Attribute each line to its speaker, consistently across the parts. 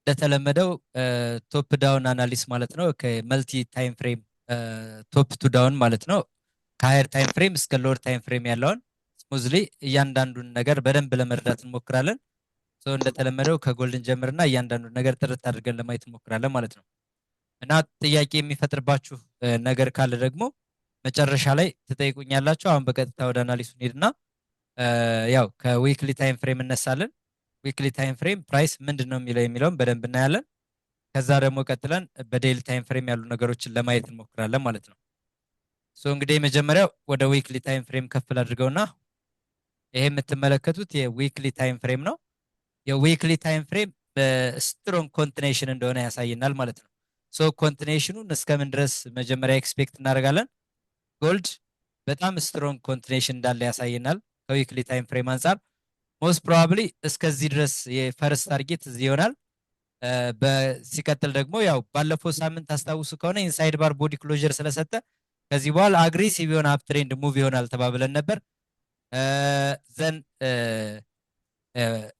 Speaker 1: እንደተለመደው ቶፕ ዳውን አናሊስ ማለት ነው። ከመልቲ ታይም ፍሬም ቶፕ ቱ ዳውን ማለት ነው። ከሃየር ታይም ፍሬም እስከ ሎወር ታይም ፍሬም ያለውን ስሙዝሊ እያንዳንዱን ነገር በደንብ ለመረዳት እንሞክራለን። እንደተለመደው ከጎልድን ጀምርና እያንዳንዱን ነገር ጥርት አድርገን ለማየት እንሞክራለን ማለት ነው። እና ጥያቄ የሚፈጥርባችሁ ነገር ካለ ደግሞ መጨረሻ ላይ ትጠይቁኛላችሁ። አሁን በቀጥታ ወደ አናሊሱ እንሂድና ያው ከዊክሊ ታይም ፍሬም እነሳለን። ዊክሊ ታይም ፍሬም ፕራይስ ምንድን ነው የሚለውን በደንብ እናያለን። ከዛ ደግሞ ቀጥለን በዴይሊ ታይም ፍሬም ያሉ ነገሮችን ለማየት እንሞክራለን ማለት ነው። እንግዲህ መጀመሪያው ወደ ዊክሊ ታይም ፍሬም ከፍል አድርገውና ይሄ የምትመለከቱት የዊክሊ ታይም ፍሬም ነው። የዊክሊ ታይም ፍሬም በስትሮንግ ኮንቲኔሽን እንደሆነ ያሳየናል ማለት ነው። ኮንቲኔሽኑን እስከምን ድረስ መጀመሪያ ኤክስፔክት እናደርጋለን? ጎልድ በጣም ስትሮንግ ኮንቲኔሽን እንዳለ ያሳየናል ከዊክሊ ታይም ፍሬም አንጻር። ሞስት ፕሮባብሊ እስከዚህ ድረስ የፈርስት ታርጌት እዚህ ይሆናል። ሲቀጥል ደግሞ ያው ባለፈው ሳምንት ታስታውሱ ከሆነ ኢንሳይድ ባር ቦዲ ክሎዥር ስለሰጠ ከዚህ በኋላ አግሬሲቭ የሆነ አፕትሬንድ ሙቭ ይሆናል ተባብለን ነበር። ዘን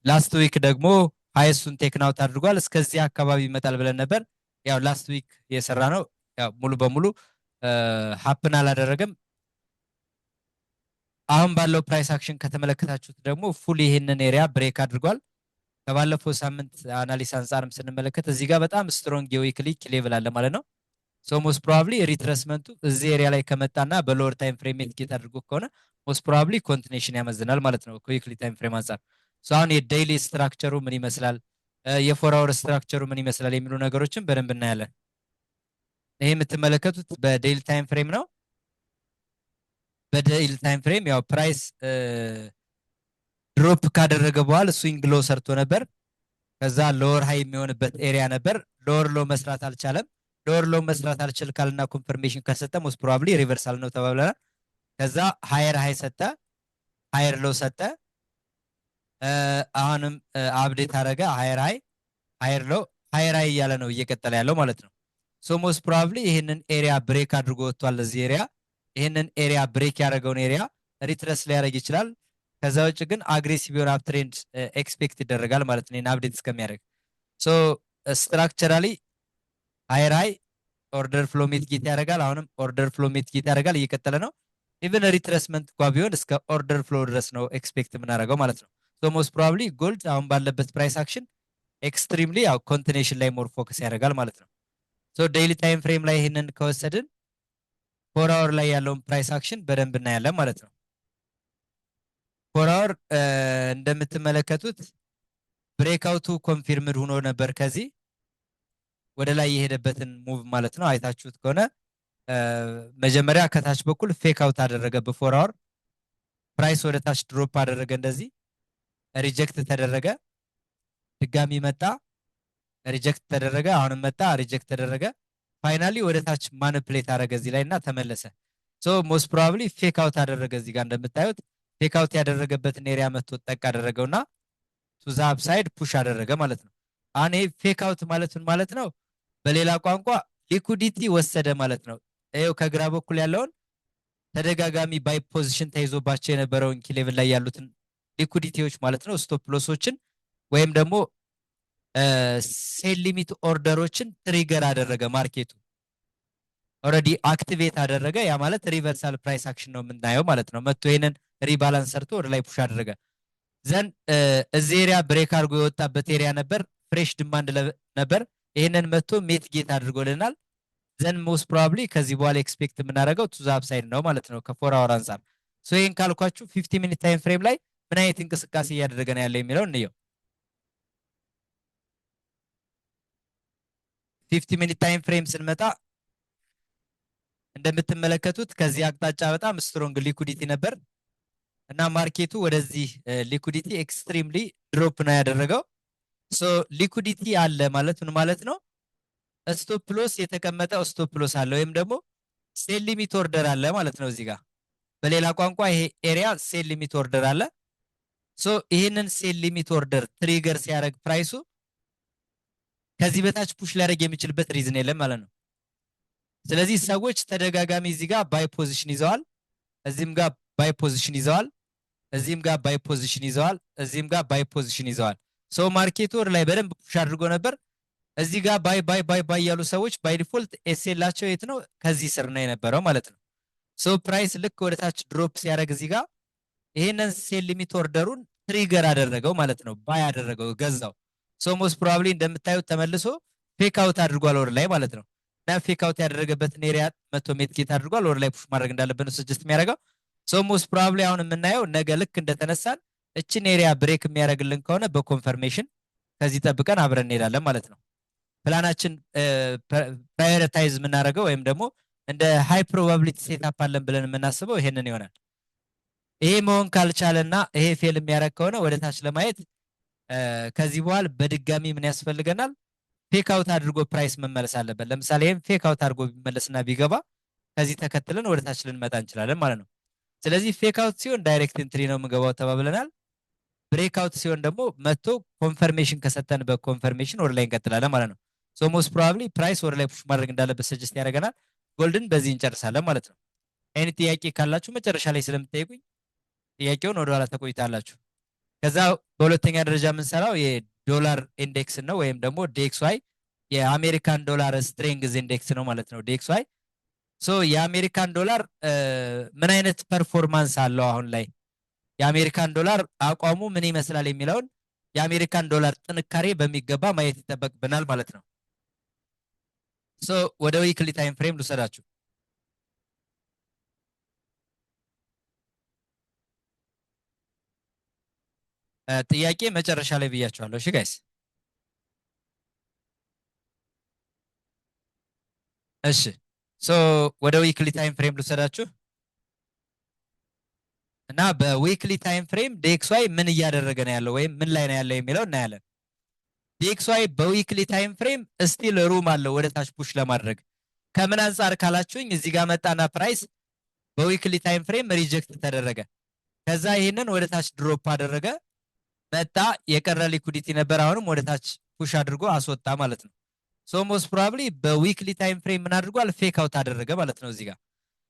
Speaker 1: ላስት ዊክ ደግሞ ሃይሱን ቴክን አውት አድርጓል። እስከዚህ አካባቢ ይመጣል ብለን ነበር። ያው ላስት ዊክ የሰራ ነው ያው ሙሉ በሙሉ ሀፕን አላደረገም። አሁን ባለው ፕራይስ አክሽን ከተመለከታችሁት ደግሞ ፉል ይሄንን ኤሪያ ብሬክ አድርጓል። ከባለፈው ሳምንት አናሊስ አንጻርም ስንመለከት እዚህ ጋር በጣም ስትሮንግ የዊክሊ ሌቭል አለ ማለት ነው። ሞስት ፕሮባብሊ ሪትረስመንቱ እዚህ ኤሪያ ላይ ከመጣና በሎወር ታይም ፍሬም ጌት አድርጎ ከሆነ ሞስት ፕሮባብሊ ኮንቲኔሽን ያመዝናል ማለት ነው ከዊክሊ ታይም ፍሬም አንጻር። አሁን የዴይሊ ስትራክቸሩ ምን ይመስላል፣ የፎር አወር ስትራክቸሩ ምን ይመስላል የሚሉ ነገሮችን በደንብ እናያለን። ይሄ የምትመለከቱት በዴይሊ ታይም ፍሬም ነው። በዴይሊ ታይም ፍሬም ያው ፕራይስ ድሮፕ ካደረገ በኋላ ስዊንግ ሎ ሰርቶ ነበር። ከዛ ሎወር ሃይ የሚሆንበት ኤሪያ ነበር። ሎወር ሎ መስራት አልቻለም። ሎወር ሎ መስራት አልችል ካልና ኮንፈርሜሽን ከሰጠ ሞስት ፕሮባብሊ ሪቨርሳል ነው ተባብለናል። ከዛ ሃየር ሃይ ሰጠ፣ ሃየር ሎ ሰጠ። አሁንም አፕዴት አደረገ። ሃየር ሃይ፣ ሃየር ሎ፣ ሃየር ሃይ እያለ ነው እየቀጠለ ያለው ማለት ነው። ሞስት ፕሮባብሊ ይህንን ኤሪያ ብሬክ አድርጎ ወጥቷል። ለዚህ ኤሪያ ይህንን ኤሪያ ብሬክ ያደረገውን ኤሪያ ሪትረስ ሊያደርግ ይችላል። ከዛ ውጭ ግን አግሬሲቭ የሆነ አፕትሬንድ ኤክስፔክት ይደረጋል ማለት ነው አፕዴት እስከሚያደርግ። ስትራክቸራሊ ሃየር ሃይ ኦርደር ፍሎ ሜት ጌት ያደርጋል። አሁንም ኦርደር ፍሎ ሜት ጌት ያደርጋል፣ እየቀጠለ ነው። ኢቨን ሪትረስመንት እንኳ ቢሆን እስከ ኦርደር ፍሎ ድረስ ነው ኤክስፔክት የምናደርገው ማለት ነው። ሞስት ፕሮባብሊ ጎልድ አሁን ባለበት ፕራይስ አክሽን ኤክስትሪምሊ ያው ኮንቲኔሽን ላይ ሞር ፎከስ ያደርጋል ማለት ነው። ዴይሊ ታይም ፍሬም ላይ ይህንን ከወሰድን ፎር አወር ላይ ያለውን ፕራይስ አክሽን በደንብ እናያለን ማለት ነው። ፎር አወር እንደምትመለከቱት ብሬክአውቱ ኮንፊርምድ ሆኖ ነበር ከዚህ ወደ ላይ የሄደበትን ሙቭ ማለት ነው። አይታችሁት ከሆነ መጀመሪያ ከታች በኩል ፌክ አውት አደረገ። በፎር አወር ፕራይስ ወደ ታች ድሮፕ አደረገ፣ እንደዚህ ሪጀክት ተደረገ፣ ድጋሚ መጣ፣ ሪጀክት ተደረገ፣ አሁንም መጣ፣ ሪጀክት ተደረገ። ፋይናሊ ወደ ታች ማኒፕሌት አደረገ እዚህ ላይ እና ተመለሰ። ሞስት ፕሮባብሊ ፌክ አውት አደረገ። እዚህ ጋር እንደምታዩት ፌክ አውት ያደረገበትን ኤሪያ መጥቶ ጠቅ አደረገውና ቱ ዘ አፕሳይድ ፑሽ አደረገ ማለት ነው። አሁን ይሄ ፌክ አውት ማለት ምን ማለት ነው? በሌላ ቋንቋ ሊኩዲቲ ወሰደ ማለት ነው። ይኸው ከግራ በኩል ያለውን ተደጋጋሚ ባይ ፖዚሽን ተይዞባቸው የነበረውን ኪ ሌቭል ላይ ያሉትን ሊኩዲቲዎች ማለት ነው ስቶፕ ሎሶችን ወይም ደግሞ ሴል ሊሚት ኦርደሮችን ትሪገር አደረገ። ማርኬቱ ኦልሬዲ አክቲቬት አደረገ። ያ ማለት ሪቨርሳል ፕራይስ አክሽን ነው የምናየው ማለት ነው። መጥቶ ይሄንን ሪባላንስ ሰርቶ ወደ ላይ ፑሽ አደረገ። ዘን እዚህ ኤሪያ ብሬክ አድርጎ የወጣበት ኤሪያ ነበር፣ ፍሬሽ ዲማንድ ነበር። ይሄንን መጥቶ ሜት ጌት አድርጎልናል። ዘን ሞስት ፕሮባብሊ ከዚህ በኋላ ኤክስፔክት የምናደርገው ቱ ዘ አፕሳይድ ነው ማለት ነው ከፎር አወር አንጻር። ይሄን ካልኳችሁ 50 ሚኒት ታይም ፍሬም ላይ ምን አይነት እንቅስቃሴ እያደረገ ነው ያለው የሚለው እንየው። 50 ሚኒት ታይም ፍሬም ስንመጣ እንደምትመለከቱት ከዚህ አቅጣጫ በጣም ስትሮንግ ሊኩዲቲ ነበር እና ማርኬቱ ወደዚህ ሊኩዲቲ ኤክስትሪምሊ ድሮፕ ነው ያደረገው። ሊኩዲቲ አለ ማለት ምን ማለት ነው? ስቶፕ ሎስ የተቀመጠ ስቶፕ ሎስ አለ ወይም ደግሞ ሴል ሊሚት ኦርደር አለ ማለት ነው። እዚህ ጋር በሌላ ቋንቋ ይሄ ኤሪያ ሴል ሊሚት ኦርደር አለ። ይህንን ሴል ሊሚት ኦርደር ትሪገር ሲያደርግ ፕራይሱ ከዚህ በታች ፑሽ ሊያደርግ የሚችልበት ሪዝን የለም ማለት ነው። ስለዚህ ሰዎች ተደጋጋሚ እዚህ ጋር ባይ ፖዚሽን ይዘዋል፣ እዚህም ጋር ባይ ፖዚሽን ይዘዋል፣ እዚህም ጋር ባይ ፖዚሽን ይዘዋል፣ እዚህም ጋር ባይ ፖዚሽን ይዘዋል። ማርኬቱ ወደ ላይ በደንብ ፑሽ አድርጎ ነበር። እዚህ ጋር ባይ ባይ ባይ ባይ ያሉ ሰዎች ባይ ዲፎልት ኤስኤላቸው የት ነው? ከዚህ ስር ነው የነበረው ማለት ነው። ሶ ፕራይስ ልክ ወደ ታች ድሮፕ ሲያደርግ እዚህ ጋር ይሄንን ሴል ሊሚት ኦርደሩን ትሪገር አደረገው ማለት ነው። ባይ አደረገው፣ ገዛው። ሶ ሞስት ፕሮባብሊ እንደምታዩት ተመልሶ ፌክ አውት አድርጓል ወደ ላይ ማለት ነው። እና ፌክ አውት ያደረገበትን ኤሪያ መቶ ሜት ጌት አድርጓል። ወደ ላይ ፑሽ ማድረግ እንዳለብን ነው ስጅስት የሚያደርገው። ሶ ሞስት ፕሮባብሊ አሁን የምናየው ነገ ልክ እንደተነሳን እችን ኤሪያ ብሬክ የሚያደርግልን ከሆነ በኮንፈርሜሽን ከዚህ ጠብቀን አብረን እንሄዳለን ማለት ነው። ፕላናችን ፕራዮሪታይዝ የምናደርገው ወይም ደግሞ እንደ ሃይ ፕሮባቢሊቲ ሴትአፕ አለን ብለን የምናስበው ይሄንን ይሆናል። ይሄ መሆን ካልቻለና ይሄ ፌል የሚያደርግ ከሆነ ወደ ታች ለማየት ከዚህ በኋላ በድጋሚ ምን ያስፈልገናል? ፌክ አውት አድርጎ ፕራይስ መመለስ አለበት። ለምሳሌ ይሄም ፌክ አውት አድርጎ ቢመለስና ቢገባ ከዚህ ተከትለን ወደ ታች ልንመጣ እንችላለን ማለት ነው። ስለዚህ ፌክ አውት ሲሆን ዳይሬክት ኢንትሪ ነው የምገባው ተባብለናል። ብሬክ አውት ሲሆን ደግሞ መጥቶ ኮንፈርሜሽን ከሰጠን በኮንፈርሜሽን ወደ ላይ እንቀጥላለን ማለት ነው። ሶ ሞስት ፕሮባብሊ ፕራይስ ወደ ላይ ፑሽ ማድረግ እንዳለበት ሰጀስት ያደርገናል። ጎልድን በዚህ እንጨርሳለን ማለት ነው። አይነት ጥያቄ ካላችሁ መጨረሻ ላይ ስለምትጠይቁኝ ጥያቄውን ወደኋላ ተቆይታላችሁ። ከዛ በሁለተኛ ደረጃ የምንሰራው የዶላር ኢንዴክስ ነው ወይም ደግሞ ዲኤክስዋይ የአሜሪካን ዶላር ስትሬንግዝ ኢንዴክስ ነው ማለት ነው። ዲኤክስዋይ ሶ የአሜሪካን ዶላር ምን አይነት ፐርፎርማንስ አለው አሁን ላይ የአሜሪካን ዶላር አቋሙ ምን ይመስላል የሚለውን የአሜሪካን ዶላር ጥንካሬ በሚገባ ማየት ይጠበቅብናል ማለት ነው። ሶ ወደ ዊክሊ ታይም ፍሬም ልውሰዳችሁ። ጥያቄ መጨረሻ ላይ ብያችኋለሁ። እሺ ጋይስ፣ እሺ ሶ ወደ ዊክሊ ታይም ፍሬም ልውሰዳችሁ እና በዊክሊ ታይም ፍሬም ዲኤክስዋይ ምን እያደረገ ነው ያለው ወይም ምን ላይ ነው ያለው የሚለው እናያለን። ዲኤክስዋይ በዊክሊ ታይም ፍሬም ስቲል ሩም አለው ወደ ታች ፑሽ ለማድረግ። ከምን አንጻር ካላችሁኝ እዚህ ጋር መጣና ፕራይስ በዊክሊ ታይም ፍሬም ሪጀክት ተደረገ። ከዛ ይሄንን ወደ ታች ድሮፕ አደረገ፣ መጣ፣ የቀረ ሊኩዲቲ ነበር፣ አሁንም ወደ ታች ፑሽ አድርጎ አስወጣ ማለት ነው። ሶ ሞስት ፕሮባብሊ በዊክሊ ታይም ፍሬም ምን አድርጓል? ፌክ አውት አደረገ ማለት ነው እዚህ ጋር።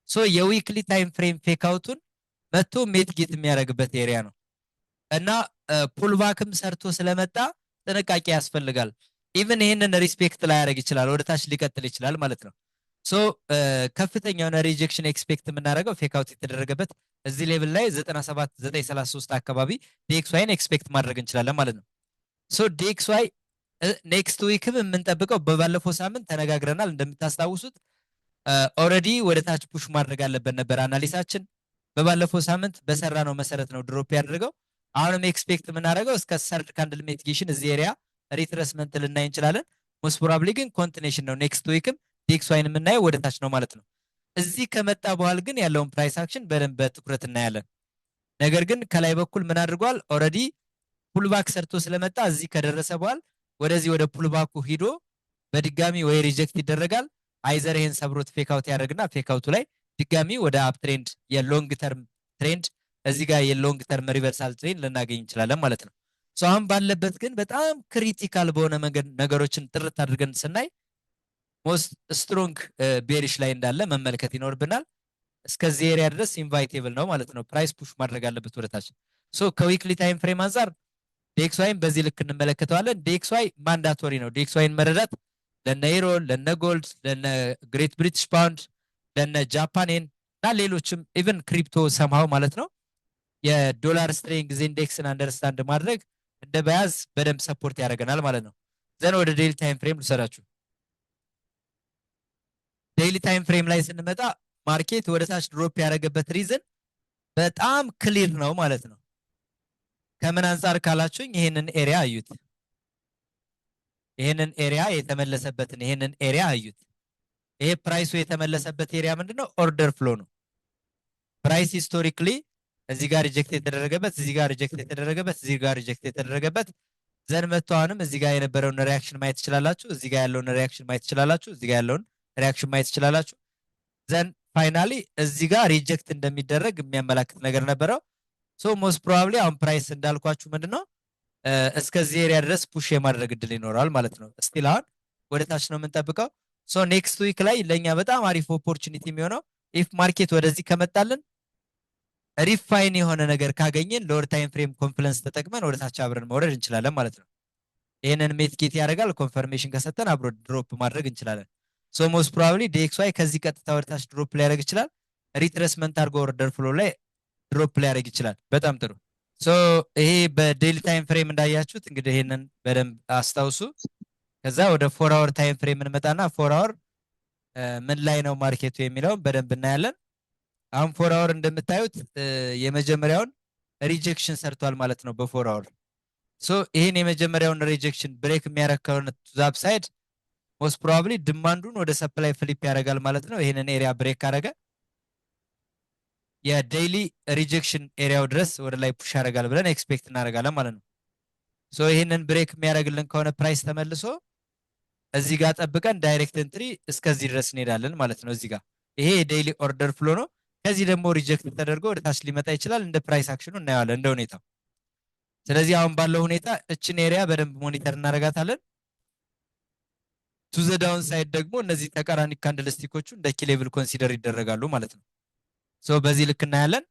Speaker 1: ሶ የዊክሊ ታይም ፍሬም ፌክ አውቱን መጥቶ ሜት ጌት የሚያደርግበት ኤሪያ ነው እና ፑልባክም ሰርቶ ስለመጣ ጥንቃቄ ያስፈልጋል። ኢቭን ይህንን ሪስፔክት ላይ ያደርግ ይችላል፣ ወደ ታች ሊቀጥል ይችላል ማለት ነው። ሶ ከፍተኛ የሆነ ሪጀክሽን ኤክስፔክት የምናደርገው ፌክ አውት የተደረገበት እዚህ ሌቭል ላይ 97,933 አካባቢ ዲኤክስዋይን ኤክስፔክት ማድረግ እንችላለን ማለት ነው። ሶ ዲኤክስዋይ ኔክስት ዊክም የምንጠብቀው በባለፈው ሳምንት ተነጋግረናል። እንደምታስታውሱት ኦልሬዲ ወደ ታች ፑሽ ማድረግ አለበት ነበር አናሊሳችን። በባለፈው ሳምንት በሰራ ነው መሰረት ነው ድሮፕ ያደረገው። አሁንም ኤክስፔክት የምናደርገው እስከ ሰርድ ካንድል ሚቲጌሽን እዚህ ኤሪያ ሪትረስመንት ልናይ እንችላለን። ሞስት ፕሮባብሊ ግን ኮንቲኔሽን ነው። ኔክስት ዊክም ዲኤክስዋይን የምናየው ወደ ታች ነው ማለት ነው። እዚህ ከመጣ በኋላ ግን ያለውን ፕራይስ አክሽን በደንብ በትኩረት እናያለን። ነገር ግን ከላይ በኩል ምን አድርጓል? ኦልሬዲ ፑልባክ ሰርቶ ስለመጣ እዚህ ከደረሰ በኋላ ወደዚህ ወደ ፑልባኩ ሂዶ በድጋሚ ወይ ሪጀክት ይደረጋል፣ አይዘር ይሄን ሰብሮት ፌክ አውት ያደርግና ፌክ አውቱ ላይ ድጋሚ ወደ አፕ ትሬንድ የሎንግ ተርም ትሬንድ እዚህ ጋር የሎንግ ተርም ሪቨርሳል ትሬንድ ልናገኝ እንችላለን ማለት ነው። ሶ አሁን ባለበት ግን በጣም ክሪቲካል በሆነ መንገድ ነገሮችን ጥርት አድርገን ስናይ ሞስት ስትሮንግ ቤሪሽ ላይ እንዳለ መመልከት ይኖርብናል። እስከዚህ ኤሪያ ድረስ ኢንቫይቴብል ነው ማለት ነው። ፕራይስ ፑሽ ማድረግ አለበት ወደታች። ሶ ከዊክሊ ታይም ፍሬም አንጻር ዲኤክስዋይን በዚህ ልክ እንመለከተዋለን። ዲኤክስዋይ ማንዳቶሪ ነው። ዲኤክስዋይን መረዳት ለነ ዩሮ፣ ለነ ጎልድ፣ ለነ ግሬት ብሪቲሽ ፓውንድ፣ ለነ ጃፓኔን እና ሌሎችም ኢቨን ክሪፕቶ ሰምሃው ማለት ነው የዶላር ስትሬንግዝ ኢንዴክስን አንደርስታንድ ማድረግ እንደ በያዝ በደንብ ሰፖርት ያደርገናል ማለት ነው። ዘን ወደ ዴይሊ ታይም ፍሬም ልሰራችሁ። ዴይሊ ታይም ፍሬም ላይ ስንመጣ ማርኬት ወደ ታች ድሮፕ ያደረገበት ሪዝን በጣም ክሊር ነው ማለት ነው። ከምን አንጻር ካላችሁኝ ይሄንን ኤሪያ አዩት። ይሄንን ኤሪያ የተመለሰበትን ይሄንን ኤሪያ አዩት። ይሄ ፕራይሱ የተመለሰበት ኤሪያ ምንድነው? ኦርደር ፍሎ ነው። ፕራይስ ሂስቶሪክሊ እዚህ ጋር ሪጀክት የተደረገበት፣ እዚህ ጋር ሪጀክት የተደረገበት፣ እዚህ ጋር ሪጀክት የተደረገበት ዘን መጥቶ አሁንም እዚህ ጋር የነበረውን ሪያክሽን ማየት ትችላላችሁ። እዚህ ጋር ያለውን ሪያክሽን ማየት ትችላላችሁ። እዚህ ጋር ያለውን ሪያክሽን ማየት ትችላላችሁ። ዘን ፋይናሊ እዚህ ጋር ሪጀክት እንደሚደረግ የሚያመላክት ነገር ነበረው። ሶ ሞስት ፕሮባብሊ አሁን ፕራይስ እንዳልኳችሁ ምንድነው እስከዚህ ኤሪያ ድረስ ፑሽ የማድረግ እድል ይኖረዋል ማለት ነው። ስቲል አሁን ወደ ታች ነው የምንጠብቀው። ሶ ኔክስት ዊክ ላይ ለእኛ በጣም አሪፍ ኦፖርቹኒቲ የሚሆነው ኢፍ ማርኬት ወደዚህ ከመጣልን ሪፋይን የሆነ ነገር ካገኘን ሎወር ታይም ፍሬም ኮንፍለንስ ተጠቅመን ወደ ታች አብረን መውረድ እንችላለን ማለት ነው። ይሄንን ሜት ጌት ያደርጋል። ኮንፈርሜሽን ከሰጠን አብሮ ድሮፕ ማድረግ እንችላለን። ሶ ሞስት ፕሮባብሊ ዲኤክስዋይ ከዚህ ቀጥታ ወደታች ድሮፕ ሊያደርግ ይችላል። ሪትሬስመንት አድርጎ ኦርደር ፍሎ ላይ ድሮፕ ሊያደርግ ይችላል። በጣም ጥሩ። ሶ ይሄ በዴይሊ ታይም ፍሬም እንዳያችሁት እንግዲህ ይሄንን በደንብ አስታውሱ። ከዛ ወደ 4 አወር ታይም ፍሬም እንመጣና 4 አወር ምን ላይ ነው ማርኬቱ የሚለውን በደንብ እናያለን። አሁን 4 አወር እንደምታዩት የመጀመሪያውን ሪጀክሽን ሰርቷል ማለት ነው በ4 አወር። ሶ ይሄን የመጀመሪያውን ሪጀክሽን ብሬክ የሚያደርግ ከሆነ ዛብ ሳይድ ሞስት ፕሮባብሊ ድማንዱን ወደ ሰፕላይ ፍሊፕ ያደርጋል ማለት ነው። ይሄንን ኤሪያ ብሬክ ካደረገ የዴይሊ ሪጀክሽን ኤሪያው ድረስ ወደ ላይ ፑሽ ያደርጋል ብለን ኤክስፔክት እናደርጋለን ማለት ነው። ሶ ይሄንን ብሬክ የሚያደርግልን ከሆነ ፕራይስ ተመልሶ እዚህ ጋር ጠብቀን ዳይሬክት ኤንትሪ እስከዚህ ድረስ እንሄዳለን ማለት ነው። እዚህ ጋር ይሄ የዴይሊ ኦርደር ፍሎ ነው። ከዚህ ደግሞ ሪጀክት ተደርጎ ወደ ታች ሊመጣ ይችላል። እንደ ፕራይስ አክሽኑ እናየዋለን እንደ ሁኔታው። ስለዚህ አሁን ባለው ሁኔታ እችን ኤሪያ በደንብ ሞኒተር እናደርጋታለን። ቱ ዘ ዳውን ሳይድ ደግሞ እነዚህ ተቃራኒ ካንድልስቲኮቹ እንደ ኪ ሌቭል ኮንሲደር ይደረጋሉ ማለት ነው። ሶ በዚህ ልክ እናያለን።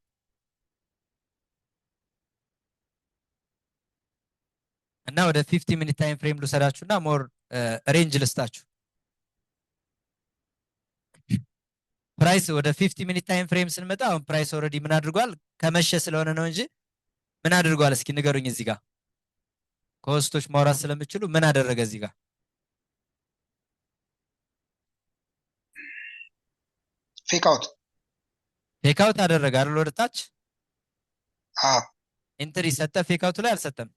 Speaker 1: እና ወደ 50 ሚኒት ታይም ፍሬም ልውሰዳችሁና ሞር ሬንጅ ልስጣችሁ። ፕራይስ ወደ 50 ሚኒት ታይም ፍሬም ስንመጣ አሁን ፕራይስ ኦልሬዲ ምን አድርጓል? ከመሸ ስለሆነ ነው እንጂ ምን አድርጓል? እስኪ ንገሩኝ። እዚህ ጋር ከሆስቶች ማውራት ስለምችሉ ምን አደረገ? እዚህ ጋር
Speaker 2: ፌክ አውት
Speaker 1: አደረገ አይደል? ወደ ታች ኢንትሪ ሰጠ። ፌክ አውቱ ላይ አልሰጠም።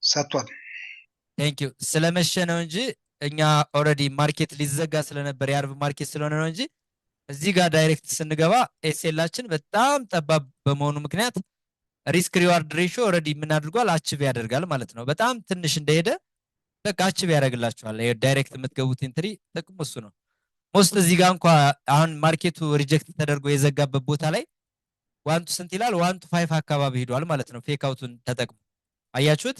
Speaker 2: ሰጥቷል።
Speaker 1: ቴንክ ዩ። ስለመሸ ነው እንጂ እኛ ኦልሬዲ ማርኬት ሊዘጋ ስለነበር የአርብ ማርኬት ስለሆነ ነው እንጂ እዚህ ጋር ዳይሬክት ስንገባ ኤስኤላችን በጣም ጠባብ በመሆኑ ምክንያት ሪስክ ሪዋርድ ሬሾ ኦልሬዲ ምን አድርጓል? አችቭ ያደርጋል ማለት ነው። በጣም ትንሽ እንደሄደ በቃ አችቭ ያደርግላችኋል። ዳይሬክት የምትገቡት ኢንትሪ ጥቅሙ እሱ ነው። ሞስት እዚህ ጋር እንኳ አሁን ማርኬቱ ሪጀክት ተደርጎ የዘጋበት ቦታ ላይ 1 to ስንት ይላል? 1 to 5 አካባቢ ሄዷል ማለት ነው። ፌክ አውቱን ተጠቅሙ። አያችሁት?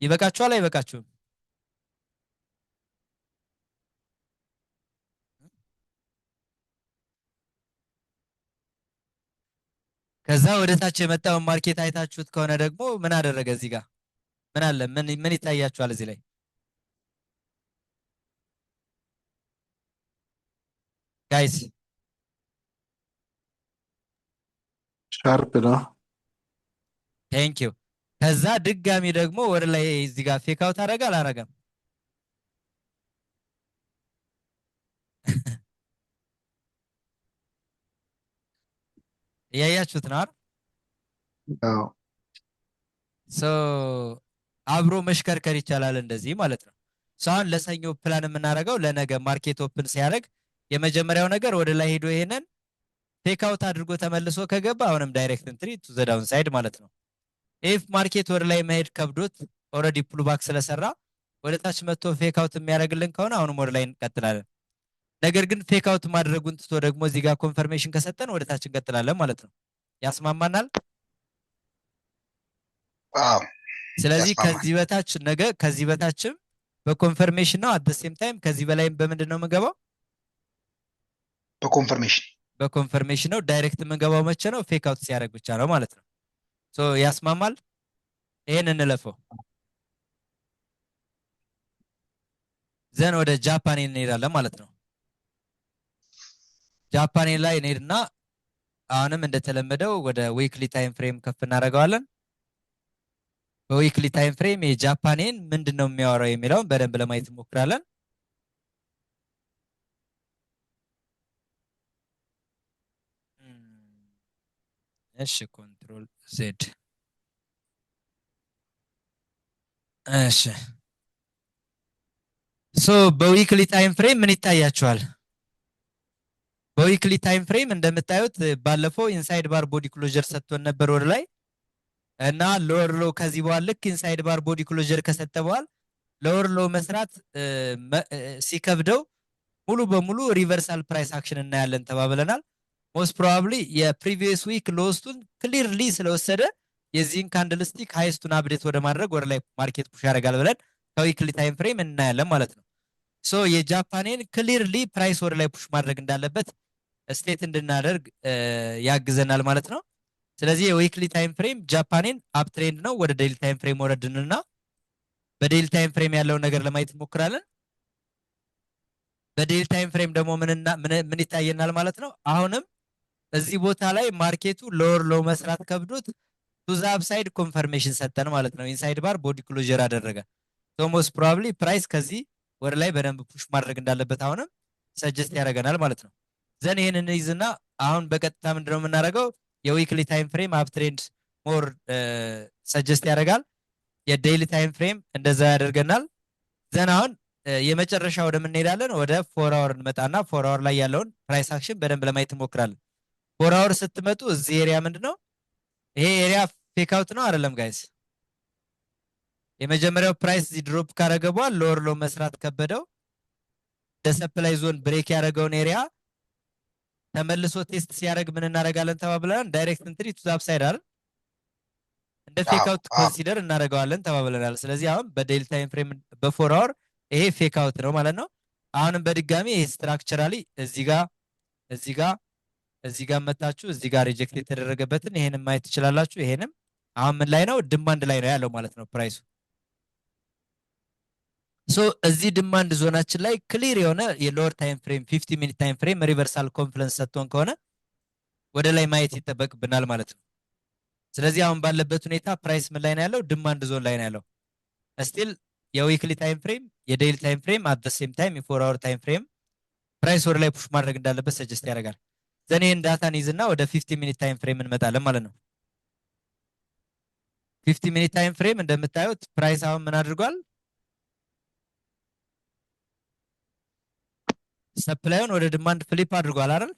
Speaker 1: ይበቃችኋል? አይበቃችሁም? ከዛ ወደ ታች የመጣውን ማርኬት አይታችሁት ከሆነ ደግሞ ምን አደረገ? እዚህ ጋር ምን አለ? ምን ይታያችኋል እዚህ ላይ? ጋይስ
Speaker 3: ሻርፕ ነው።
Speaker 1: ቴንክ ዩ። ከዛ ድጋሚ ደግሞ ወደ ላይ እዚህ ጋር ፌክ አውት አደረገ አላረገም? እያያችሁት ነው አይደል?
Speaker 3: አዎ
Speaker 1: ሶ አብሮ መሽከርከር ይቻላል እንደዚህ ማለት ነው። ሶ አሁን ለሰኞ ፕላን የምናደርገው ለነገ ማርኬት ኦፕን ሲያደርግ የመጀመሪያው ነገር ወደ ላይ ሄዶ ይሄንን ቴክ አውት አድርጎ ተመልሶ ከገባ አሁንም ዳይሬክት ኤንትሪ ቱ ዘ ዳውን ሳይድ ማለት ነው። ኢፍ ማርኬት ወደ ላይ መሄድ ከብዶት ኦልሬዲ ፑል ባክ ስለሰራ ወደ ታች መጥቶ ፌክ አውት የሚያደርግልን ከሆነ አሁንም ወደ ላይ እንቀጥላለን። ነገር ግን ፌክ አውት ማድረጉን ትቶ ደግሞ እዚህ ጋር ኮንፈርሜሽን ከሰጠን ወደ ታች እንቀጥላለን ማለት ነው። ያስማማናል? ስለዚህ ከዚህ በታች ነገ ከዚህ በታችም በኮንፈርሜሽን ነው። አት ሴም ታይም ከዚህ በላይም በምንድን ነው የምንገባው? በኮንፈርሜሽን ነው። ዳይሬክት የምንገባው መቼ ነው? ፌክ አውት ሲያደርግ ብቻ ነው ማለት ነው። ሶ ያስማማል? ይሄን እንለፈው። ዘን ወደ ጃፓን እንሄዳለን ማለት ነው። ጃፓን ላይ እንሄድና አሁንም እንደተለመደው ወደ ዊክሊ ታይም ፍሬም ከፍ እናደርገዋለን። በዊክሊ ታይም ፍሬም የጃፓንን ምንድን ነው የሚያወራው የሚለውን በደንብ ለማየት እንሞክራለን። እሺ ኮንትሮል ዜድ። እሺ ሶ በዊክሊ ታይም ፍሬም ምን ይታያችኋል? በዊክሊ ታይም ፍሬም እንደምታዩት ባለፈው ኢንሳይድ ባር ቦዲ ክሎጀር ሰጥቶን ነበር ወደ ላይ እና ሎወር ሎ ከዚህ በኋላ ልክ ኢንሳይድ ባር ቦዲ ክሎጀር ከሰጠ በኋላ ሎወር ሎ መስራት ሲከብደው ሙሉ በሙሉ ሪቨርሳል ፕራይስ አክሽን እናያለን ተባብለናል። ሞስት ፕሮባብሊ የፕሪቪየስ ዊክ ሎስቱን ክሊርሊ ስለወሰደ የዚህን ካንድልስቲክ ሃይስቱን አፕዴት ወደ ማድረግ ወደ ላይ ማርኬት ፑሽ ያደርጋል ብለን ከዊክሊ ታይም ፍሬም እናያለን ማለት ነው። ሶ የጃፓንን ክሊርሊ ፕራይስ ወደ ላይ ፑሽ ማድረግ እንዳለበት ስቴት እንድናደርግ ያግዘናል ማለት ነው። ስለዚህ የዊክሊ ታይም ፍሬም ጃፓኔን አፕ ትሬንድ ነው ወደ ዴይሊ ታይም ፍሬም ወረድንና በዴይሊ ታይም ፍሬም ያለውን ነገር ለማየት እንሞክራለን። በዴይሊ ታይም ፍሬም ደግሞ ምን ይታየናል ማለት ነው። አሁንም እዚህ ቦታ ላይ ማርኬቱ ሎወር ሎው መስራት ከብዶት ቱ ዘ አፕሳይድ ኮንፈርሜሽን ሰጠን ማለት ነው። ኢንሳይድ ባር ቦዲ ክሎጀር አደረገ። ሶ ሞስት ፕሮባብሊ ፕራይስ ከዚህ ወደ ላይ በደንብ ፑሽ ማድረግ እንዳለበት አሁንም ሰጀስት ያደርገናል ማለት ነው። ዘን ይህንን ይዝና አሁን በቀጥታ ምንድነው የምናደርገው የዊክሊ ታይም ፍሬም አፕ ትሬንድ ሞር ሰጀስት ያደርጋል። የዴይሊ ታይም ፍሬም እንደዛ ያደርገናል። ዘን አሁን የመጨረሻ ወደ ምን እንሄዳለን? ወደ 4 አወር እንመጣና 4 አወር ላይ ያለውን ፕራይስ አክሽን በደንብ ለማየት እንሞክራለን። 4 አወር ስትመጡ እዚህ ኤሪያ ምንድነው? ይሄ ኤሪያ ፌክ አውት ነው አይደለም ጋይስ? የመጀመሪያው ፕራይስ እዚህ ድሮፕ ካረገ በኋላ ሎወር ሎ መስራት ከበደው ሰፕላይ ዞን ብሬክ ያደረገውን ኤሪያ ተመልሶ ቴስት ሲያደርግ ምን እናደርጋለን ተባብለናል። ዳይሬክት ኢንትሪ ቱ አፕሳይድ አይደል? እንደ ፌክ አውት ኮንሲደር እናደርገዋለን ተባብለናል። ስለዚህ አሁን በዴይሊ ታይም ፍሬም በ4 አወር ይሄ ፌክ አውት ነው ማለት ነው። አሁንም በድጋሚ ይሄ ስትራክቸራሊ እዚህ ጋር መታችሁ እዚህ ጋር ሪጀክት የተደረገበትን ይሄንን ማየት ትችላላችሁ። ይሄንም አሁን ምን ላይ ነው? ድማንድ ላይ ነው ያለው ማለት ነው ፕራይሱ። ሶ እዚህ ድማንድ ዞናችን ላይ ክሊር የሆነ የሎወር ታይም ፍሬም 50 ሚኒት ታይም ፍሬም ሪቨርሳል ኮንፍለንስ ሰጥቶን ከሆነ ወደ ላይ ማየት ይጠበቅብናል ማለት ነው። ስለዚህ አሁን ባለበት ሁኔታ ፕራይስ ምን ላይ ነው ያለው? ድማንድ ዞን ላይ ነው ያለው። ስቲል የዊክሊ ታይም ፍሬም የዴይሊ ታይም ፍሬም አት ዘ ሴም ታይም የ4 አወር ታይም ፍሬም ፕራይስ ወደ ላይ ፑሽ ማድረግ እንዳለበት ሰጀስት ያደርጋል። ዘን ይህን ዳታን ይዝና ወደ 50 ሚኒት ታይም ፍሬም እንመጣለን ማለት ነው። 50 ሚኒት ታይም ፍሬም እንደምታዩት ፕራይስ አሁን ምን አድርጓል? ሰፕላዩን ወደ ዲማንድ ፍሊፕ አድርጓል አይደል?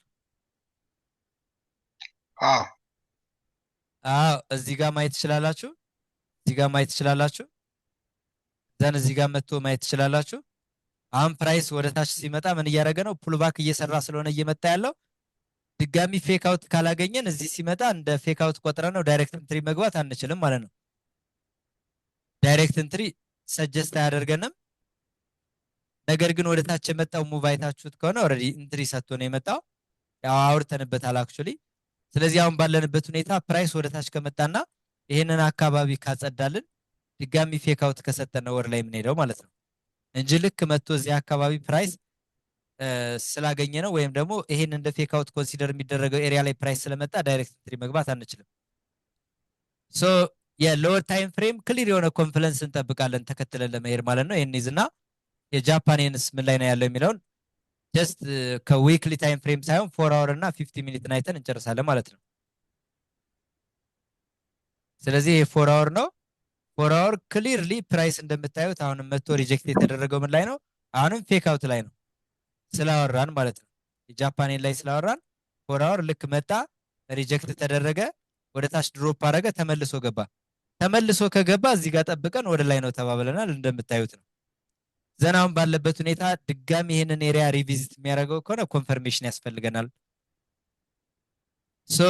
Speaker 1: አዎ እዚህ ጋር ማየት ትችላላችሁ። ዘን እዚህ ጋር መጥቶ ማየት ትችላላችሁ። አሁን ፕራይስ ወደ ታች ሲመጣ ምን እያደረገ ነው? ፑልባክ እየሰራ ስለሆነ እየመጣ ያለው ድጋሚ ፌክ አውት ካላገኘን እዚህ ሲመጣ እንደ ፌክ አውት ቆጥረ ነው ዳይሬክት ኢንትሪ መግባት አንችልም ማለት ነው። ዳይሬክት ኢንትሪ ሰጀስት አያደርገንም። ነገር ግን ወደ ታች የመጣው ሙቭ አይታችሁት ከሆነ ኦልሬዲ ኢንትሪ ሰጥቶ ነው የመጣው። ያው አውርተንበታል አክቹሊ። ስለዚህ አሁን ባለንበት ሁኔታ ፕራይስ ወደ ታች ከመጣና ይሄንን አካባቢ ካጸዳልን ድጋሚ ፌክ አውት ከሰጠን ነው ወደ ላይ የምንሄደው ማለት ነው እንጂ ልክ መጥቶ እዚህ አካባቢ ፕራይስ ስላገኘ ነው ወይም ደግሞ ይሄን እንደ ፌክ አውት ኮንሲደር የሚደረገው ኤሪያ ላይ ፕራይስ ስለመጣ ዳይሬክት ኢንትሪ መግባት አንችልም። ሶ የሎወር ታይም ፍሬም ክሊር የሆነ ኮንፊደንስ እንጠብቃለን ተከትለን ለመሄድ ማለት ነው። ይሄን ይዝና የጃፓኔንስ ምን ላይ ነው ያለው የሚለውን ጀስት ከዊክሊ ታይም ፍሬም ሳይሆን 4 አወር እና 50 ሚኒት አይተን እንጨርሳለን ማለት ነው። ስለዚህ ይሄ 4 አወር ነው። 4 አወር ክሊርሊ ፕራይስ እንደምታዩት አሁንም መጥቶ ሪጀክት የተደረገው ምን ላይ ነው? አሁንም ፌክ አውት ላይ ነው ስላወራን ማለት ነው። የጃፓኔን ላይ ስላወራን 4 አወር ልክ መጣ፣ ሪጀክት ተደረገ፣ ወደ ታች ድሮፕ አደረገ፣ ተመልሶ ገባ። ተመልሶ ከገባ እዚህ ጋር ጠብቀን ወደ ላይ ነው ተባብለናል እንደምታዩት ነው። ዘናውን ባለበት ሁኔታ ድጋሚ ይሄንን ኤሪያ ሪቪዚት የሚያደርገው ከሆነ ኮንፈርሜሽን ያስፈልገናል። ሶ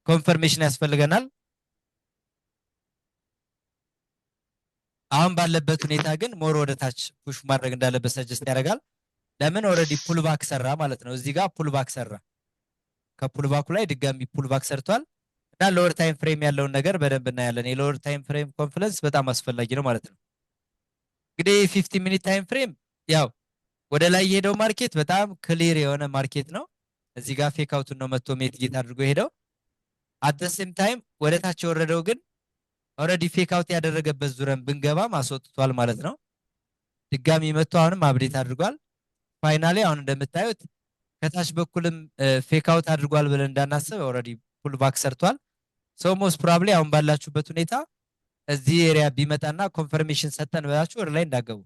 Speaker 1: ኮንፈርሜሽን ያስፈልገናል። አሁን ባለበት ሁኔታ ግን ሞር ወደ ታች ፑሽ ማድረግ እንዳለበት ሰጀስት ያደርጋል። ለምን ኦልሬዲ ፑልባክ ሰራ ማለት ነው። እዚህ ጋር ፑልባክ ሰራ፣ ከፑልባኩ ላይ ድጋሚ ፑልባክ ሰርቷል እና ሎወር ታይም ፍሬም ያለውን ነገር በደንብ እናያለን። የሎወር ታይም ፍሬም ኮንፊደንስ በጣም አስፈላጊ ነው ማለት ነው። እንግዲህ 50 ሚኒት ታይም ፍሬም ያው ወደ ላይ የሄደው ማርኬት በጣም ክሊር የሆነ ማርኬት ነው። እዚህ ጋር ፌክ አውቱን ነው መጥቶ ሜትጌት አድርጎ ሄደው አት ዘ ሴም ታይም ወደ ታች የወረደው ግን ኦልሬዲ ፌክ አውት ያደረገበት ዙረን ብንገባ ማስወጥቷል ማለት ነው። ድጋሚ መጥቶ አሁንም አፕዴት አድርጓል። ፋይናሊ አሁን እንደምታዩት ከታች በኩልም ፌክ አውት አድርጓል ብለን እንዳናስብ ኦልሬዲ ፑልባክ ሰርቷል። ሶ ሞስት ፕሮባብሊ አሁን ባላችሁበት ሁኔታ እዚህ ኤሪያ ቢመጣና ኮንፈርሜሽን ሰጠን ብላችሁ ወደ ላይ እንዳገቡ።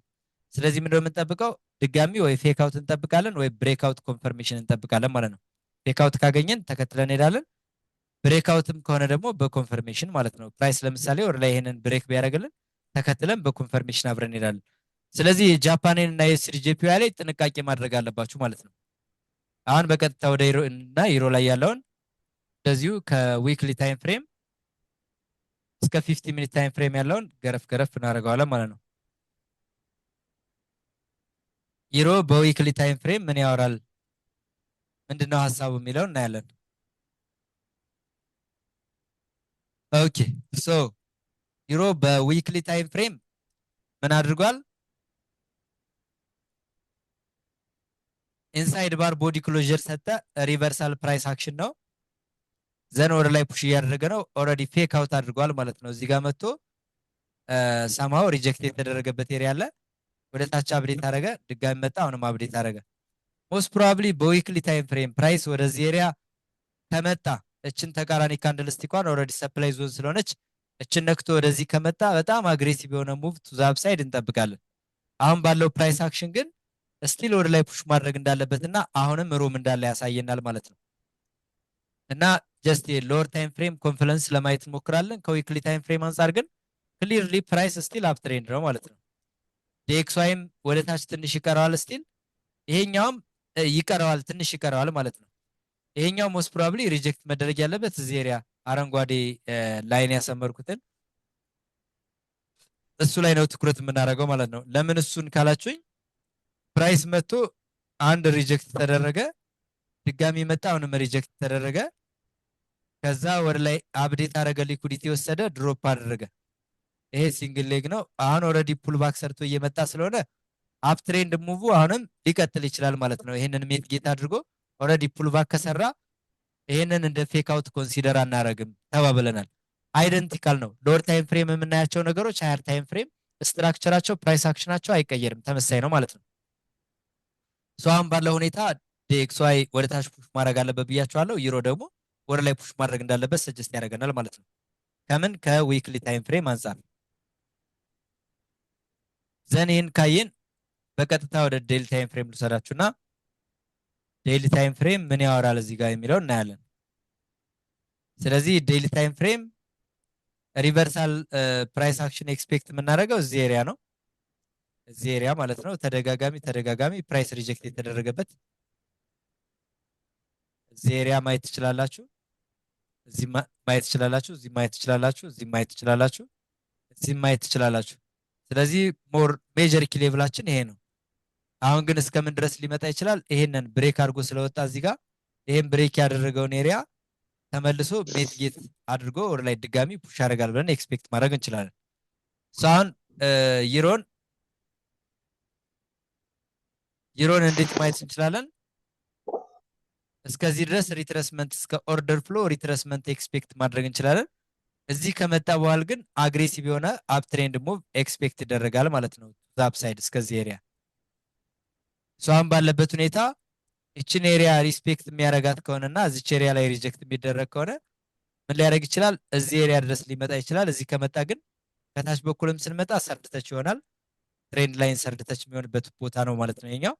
Speaker 1: ስለዚህ ምንድነው የምንጠብቀው? ድጋሚ ወይ ፌክ አውት እንጠብቃለን ወይ ብሬክ አውት ኮንፈርሜሽን እንጠብቃለን ማለት ነው። ፌክ አውት ካገኘን ተከትለን እንሄዳለን። ብሬክ አውትም ከሆነ ደግሞ በኮንፈርሜሽን ማለት ነው። ፕራይስ ለምሳሌ ወደ ላይ ይሄንን ብሬክ ቢያደርግልን ተከትለን በኮንፈርሜሽን አብረን እንሄዳለን። ስለዚህ የጃፓኔን እና የኤስጂፒዋይ ላይ ጥንቃቄ ማድረግ አለባችሁ ማለት ነው። አሁን በቀጥታ ወደ ዩሮ እና ዩሮ ላይ ያለውን እንደዚሁ ከዊክሊ ታይም ፍሬም እስከ 50 ሚኒት ታይም ፍሬም ያለውን ገረፍ ገረፍ እናደርገዋለን ማለት ነው። ዩሮ በዊክሊ ታይም ፍሬም ምን ያወራል? ምንድነው ሐሳቡ የሚለው እናያለን። ኦኬ ሶ ዩሮ በዊክሊ ታይም ፍሬም ምን አድርጓል? ኢንሳይድ ባር ቦዲ ክሎዥር ሰጠ። ሪቨርሳል ፕራይስ አክሽን ነው። ዘን ወደ ላይ ፑሽ እያደረገ ነው። ኦልሬዲ ፌክ አውት አድርጓል ማለት ነው። እዚህ ጋር መጥቶ ሰማው ሪጀክት የተደረገበት ኤሪያ አለ። ወደ ታች አፕዴት አደረገ፣ ድጋሚ መጣ፣ አሁንም አፕዴት አደረገ። ሞስት ፕሮባብሊ በዊክሊ ታይም ፍሬም ፕራይስ ወደዚህ ኤሪያ ከመጣ እችን ተቃራኒ ካንድል ስቲኳን ኦልሬዲ ሰፕላይ ዞን ስለሆነች እችን ነክቶ ወደዚህ ከመጣ በጣም አግሬሲቭ የሆነ ሙቭ ቱ ዘ አፕሳይድ እንጠብቃለን። አሁን ባለው ፕራይስ አክሽን ግን ስቲል ወደ ላይ ፑሽ ማድረግ እንዳለበትና አሁንም ሮም እንዳለ ያሳየናል ማለት ነው። እና ጀስት የሎወር ታይም ፍሬም ኮንፊደንስ ለማየት እንሞክራለን። ከዊክሊ ታይም ፍሬም አንጻር ግን ክሊርሊ ፕራይስ ስቲል አፕ ትሬንድ ነው ማለት ነው። ዲኤክስዋይም ወደ ታች ትንሽ ይቀረዋል ስቲል፣ ይሄኛውም ይቀረዋል ትንሽ ይቀረዋል ማለት ነው። ይሄኛው ሞስት ፕሮባብሊ ሪጀክት መደረግ ያለበት እዚህ ኤሪያ አረንጓዴ ላይን ያሰመርኩትን እሱ ላይ ነው ትኩረት የምናደርገው ማለት ነው። ለምን እሱን ካላችሁኝ ፕራይስ መጥቶ አንድ ሪጀክት ተደረገ፣ ድጋሚ መጣ፣ አሁንም ሪጀክት ተደረገ፣ ከዛ ወደ ላይ አፕዴት አደረገ፣ ሊኩዲቲ ወሰደ፣ ድሮፕ አደረገ። ይሄ ሲንግል ሌግ ነው። አሁን ኦልሬዲ ፑል ባክ ሰርቶ እየመጣ ስለሆነ አፕ ትሬንድ ሙቭ አሁንም ሊቀጥል ይችላል ማለት ነው። ይሄንን ሜት ጌት አድርጎ ኦልሬዲ ፑል ባክ ከሰራ ይሄንን እንደ ፌክ አውት ኮንሲደር አናረግም ተባብለናል። አይደንቲካል ነው። ሎወር ታይም ፍሬም የምናያቸው ነገሮች ሃየር ታይም ፍሬም ስትራክቸራቸው ፕራይስ አክሽናቸው አይቀየርም፣ ተመሳሳይ ነው ማለት ነው። ሶ አሁን ባለው ሁኔታ ዲኤክስዋይ ወደ ታች ፑሽ ማድረግ አለበት ብያቸዋለሁ። ዩሮ ደግሞ ወደ ላይ ፑሽ ማድረግ እንዳለበት ሰጀስት ያደርገናል ማለት ነው። ከምን ከዊክሊ ታይም ፍሬም አንጻር ዘን ይህን ካየን በቀጥታ ወደ ዴይሊ ታይም ፍሬም ልውሰዳችሁና ዴይሊ ታይም ፍሬም ምን ያወራል እዚህ ጋር የሚለው እናያለን። ስለዚህ ዴይሊ ታይም ፍሬም ሪቨርሳል ፕራይስ አክሽን ኤክስፔክት የምናደርገው እዚህ ኤሪያ ነው፣ እዚህ ኤሪያ ማለት ነው። ተደጋጋሚ ፕራይስ ሪጀክት የተደረገበት እዚህ ኤሪያ ማየት ትችላላችሁ፣ እዚህ ማየት ትችላላችሁ፣ እዚህ ማየት ትችላላችሁ፣ እዚህ ማየት ትችላላችሁ፣ እዚህ ማየት ትችላላችሁ። ስለዚህ ሞር ሜጀር ኪ ሌቭላችን ይሄ ነው። አሁን ግን እስከምን ድረስ ሊመጣ ይችላል? ይሄንን ብሬክ አድርጎ ስለወጣ እዚህ ጋር ይሄን ብሬክ ያደረገውን ኤሪያ ተመልሶ ሜት ጌት አድርጎ ወደ ላይ ድጋሚ ፑሽ ያደርጋል ብለን ኤክስፔክት ማድረግ እንችላለን። አሁን ዩሮን እንዴት ማየት እንችላለን? እስከዚህ ድረስ ሪትረስመንት እስከ ኦርደር ፍሎ ሪትረስመንት ኤክስፔክት ማድረግ እንችላለን። እዚህ ከመጣ በኋላ ግን አግሬሲቭ የሆነ አፕ ትሬንድ ሙቭ ኤክስፔክት ይደረጋል ማለት ነው። አፕሳይድ እስከዚህ ኤሪያ አሁን ባለበት ሁኔታ እችን ኤሪያ ሪስፔክት የሚያደርጋት ከሆነና እዚች ኤሪያ ላይ ሪጀክት የሚደረግ ከሆነ ምን ሊያደርግ ይችላል? እዚህ ኤሪያ ድረስ ሊመጣ ይችላል። እዚህ ከመጣ ግን ከታች በኩልም ስንመጣ ሰርድተች ይሆናል። ትሬንድ ላይን ሰርድተች የሚሆንበት ቦታ ነው ማለት ነው። የኛው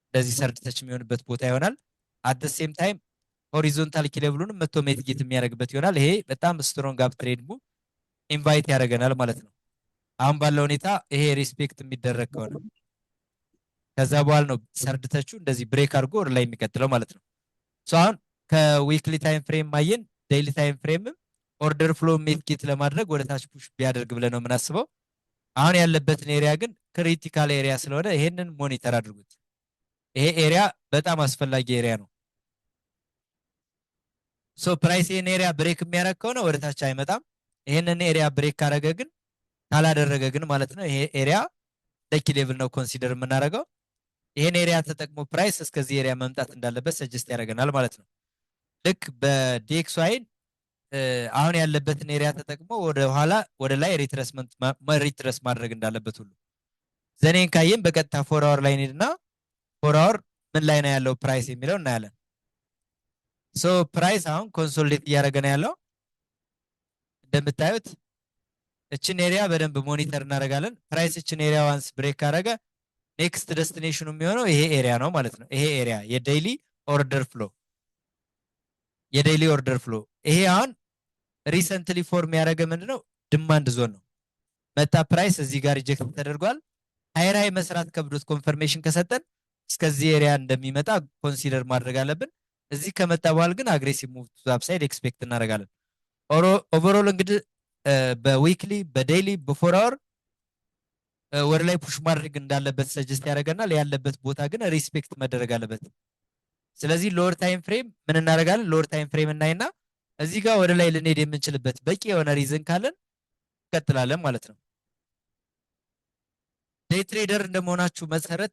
Speaker 1: እንደዚህ ሰርድተች የሚሆንበት ቦታ ይሆናል። አት ሴም ታይም ሆሪዞንታል ኪሌብሉንም መቶ ሜትጌት የሚያደርግበት ይሆናል። ይሄ በጣም ስትሮንግ አፕ ትሬንድ ሙቭ ኢንቫይት ያደርገናል ማለት ነው። አሁን ባለው ሁኔታ ይሄ ሪስፔክት የሚደረግ ከሆነ ከዛ በኋላ ነው ሰርድተቹ እንደዚህ ብሬክ አድርጎ ወደ ላይ የሚቀጥለው ማለት ነው። አሁን ከዊክሊ ታይም ፍሬም ማየን ዴይሊ ታይም ፍሬምም ኦርደር ፍሎ ሜትጌት ለማድረግ ወደ ታች ፑሽ ቢያደርግ ብለን ነው የምናስበው። አሁን ያለበትን ኤሪያ ግን ክሪቲካል ኤሪያ ስለሆነ ይሄንን ሞኒተር አድርጉት። ይሄ ኤሪያ በጣም አስፈላጊ ኤሪያ ነው። ፕራይስ ይሄን ኤሪያ ብሬክ የሚያደርግ ከሆነ ወደ ታች አይመጣም። ይሄንን ኤሪያ ብሬክ ካደረገ ግን ካላደረገ ግን ማለት ነው ይሄ ኤሪያ ለኪ ሌቭል ነው ኮንሲደር የምናደርገው። ይሄን ኤሪያ ተጠቅሞ ፕራይስ እስከዚህ ኤሪያ መምጣት እንዳለበት ሰጀስት ያደርገናል ማለት ነው። ልክ በዲኤክስዋይን አሁን ያለበትን ኤሪያ ተጠቅሞ ወደ ኋላ ወደ ላይ ሪትረስ ማድረግ እንዳለበት ሁሉ ዘኔን ካየን በቀጥታ 4 አወር ላይ እንሂድና 4 አወር ምን ላይ ነው ያለው ፕራይስ የሚለው እናያለን። ፕራይስ አሁን ኮንሶሊዴት እያደረገ ነው ያለው። እንደምታዩት እችን ኤሪያ በደንብ ሞኒተር እናደርጋለን። ፕራይስ እችን ኤሪያ ዋንስ ብሬክ ካደረገ ኔክስት ደስቲኔሽኑ የሚሆነው ይሄ ኤሪያ ነው ማለት ነው። ይሄ ኤሪያ የዴይሊ ኦርደር ፍሎ ይሄ አሁን ሪሰንትሊ ፎርም ያደረገ ምንድነው ዲማንድ ዞን ነው። መታ ፕራይስ እዚህ ጋር ሪጀክት ተደርጓል። ሃይ መስራት ከብዶት ኮንፈርሜሽን ከሰጠን እስከዚህ ኤሪያ እንደሚመጣ ኮንሲደር ማድረግ አለብን። እዚህ ከመጣ በኋላ ግን አግሬሲቭ ሙቭ ቱ አፕሳይድ ኤክስፔክት እናደርጋለን። ኦቨርኦል እንግዲህ በዊክሊ በዴይሊ በ4 አወር ወደ ላይ ፑሽ ማድረግ እንዳለበት ሰጀስት ያደርገናል። ያለበት ቦታ ግን ሪስፔክት መደረግ አለበት። ስለዚህ ሎወር ታይም ፍሬም ምን እናደርጋለን? ሎወር ታይም ፍሬም እናይና እዚህ ጋር ወደ ላይ ልንሄድ የምንችልበት በቂ የሆነ ሪዝን ካለን እንቀጥላለን ማለት ነው። ዴይ ትሬደር እንደመሆናችሁ መሰረት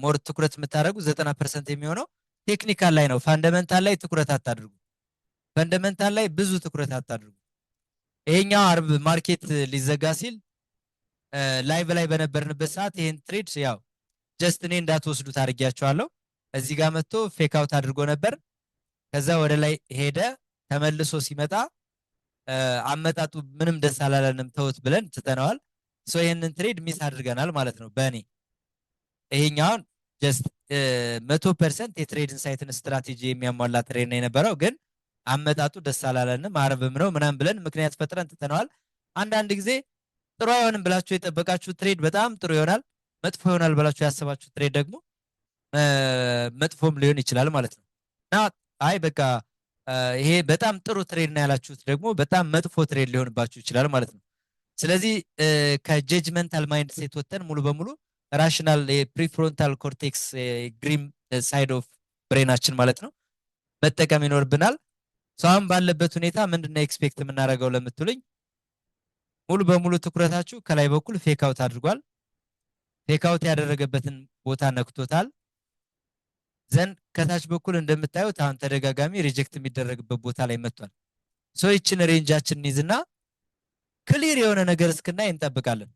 Speaker 1: ሞር ትኩረት የምታደርጉ 90% የሚሆነው ቴክኒካል ላይ ነው። ፋንዳመንታል ላይ ትኩረት አታድርጉ። ፈንዳመንታል ላይ ብዙ ትኩረት አታድርጉ። ይሄኛው አርብ ማርኬት ሊዘጋ ሲል ላይቭ ላይ በነበርንበት ሰዓት ይሄን ትሬድ ያው ጀስት እኔ እንዳትወስዱት አድርጊያቸዋለሁ። እዚህ ጋር መጥቶ ፌክ አውት አድርጎ ነበር። ከዛ ወደ ላይ ሄደ። ተመልሶ ሲመጣ አመጣጡ ምንም ደስ አላለንም፣ ተውት ብለን ትተነዋል። ሶ ይሄንን ትሬድ ሚስ አድርገናል ማለት ነው። በእኔ ይሄኛውን ጀስት 100% የትሬድ ኢንሳይትን ስትራቴጂ የሚያሟላ ትሬድ ነው የነበረው፣ ግን አመጣጡ ደስ አላለንም፣ አርብም ነው ምናምን ብለን ምክንያት ፈጥረን ትተነዋል። አንዳንድ ጊዜ ጥሩ አይሆንም ብላችሁ የጠበቃችሁ ትሬድ በጣም ጥሩ ይሆናል። መጥፎ ይሆናል ብላችሁ ያሰባችሁ ትሬድ ደግሞ መጥፎም ሊሆን ይችላል ማለት ነው። እና አይ በቃ ይሄ በጣም ጥሩ ትሬድ ነው ያላችሁት ደግሞ በጣም መጥፎ ትሬድ ሊሆንባችሁ ይችላል ማለት ነው። ስለዚህ ከጀጅመንታል ማይንድ ሴት ወጥተን ሙሉ በሙሉ ራሽናል የፕሪፍሮንታል ኮርቴክስ ግሪም ሳይድ ኦፍ ብሬናችን ማለት ነው መጠቀም ይኖርብናል። አሁን ባለበት ሁኔታ ምንድነው ኤክስፔክት የምናደርገው ለምትሉኝ ሙሉ በሙሉ ትኩረታችሁ ከላይ በኩል ፌክ አውት አድርጓል። ፌክ አውት ያደረገበትን ቦታ ነክቶታል። ዘንድ ከታች በኩል እንደምታዩት አሁን ተደጋጋሚ ሪጀክት የሚደረግበት ቦታ ላይ መጥቷል። ይችን ሬንጃችንን ይዝና ክሊር የሆነ ነገር እስክናይ እንጠብቃለን።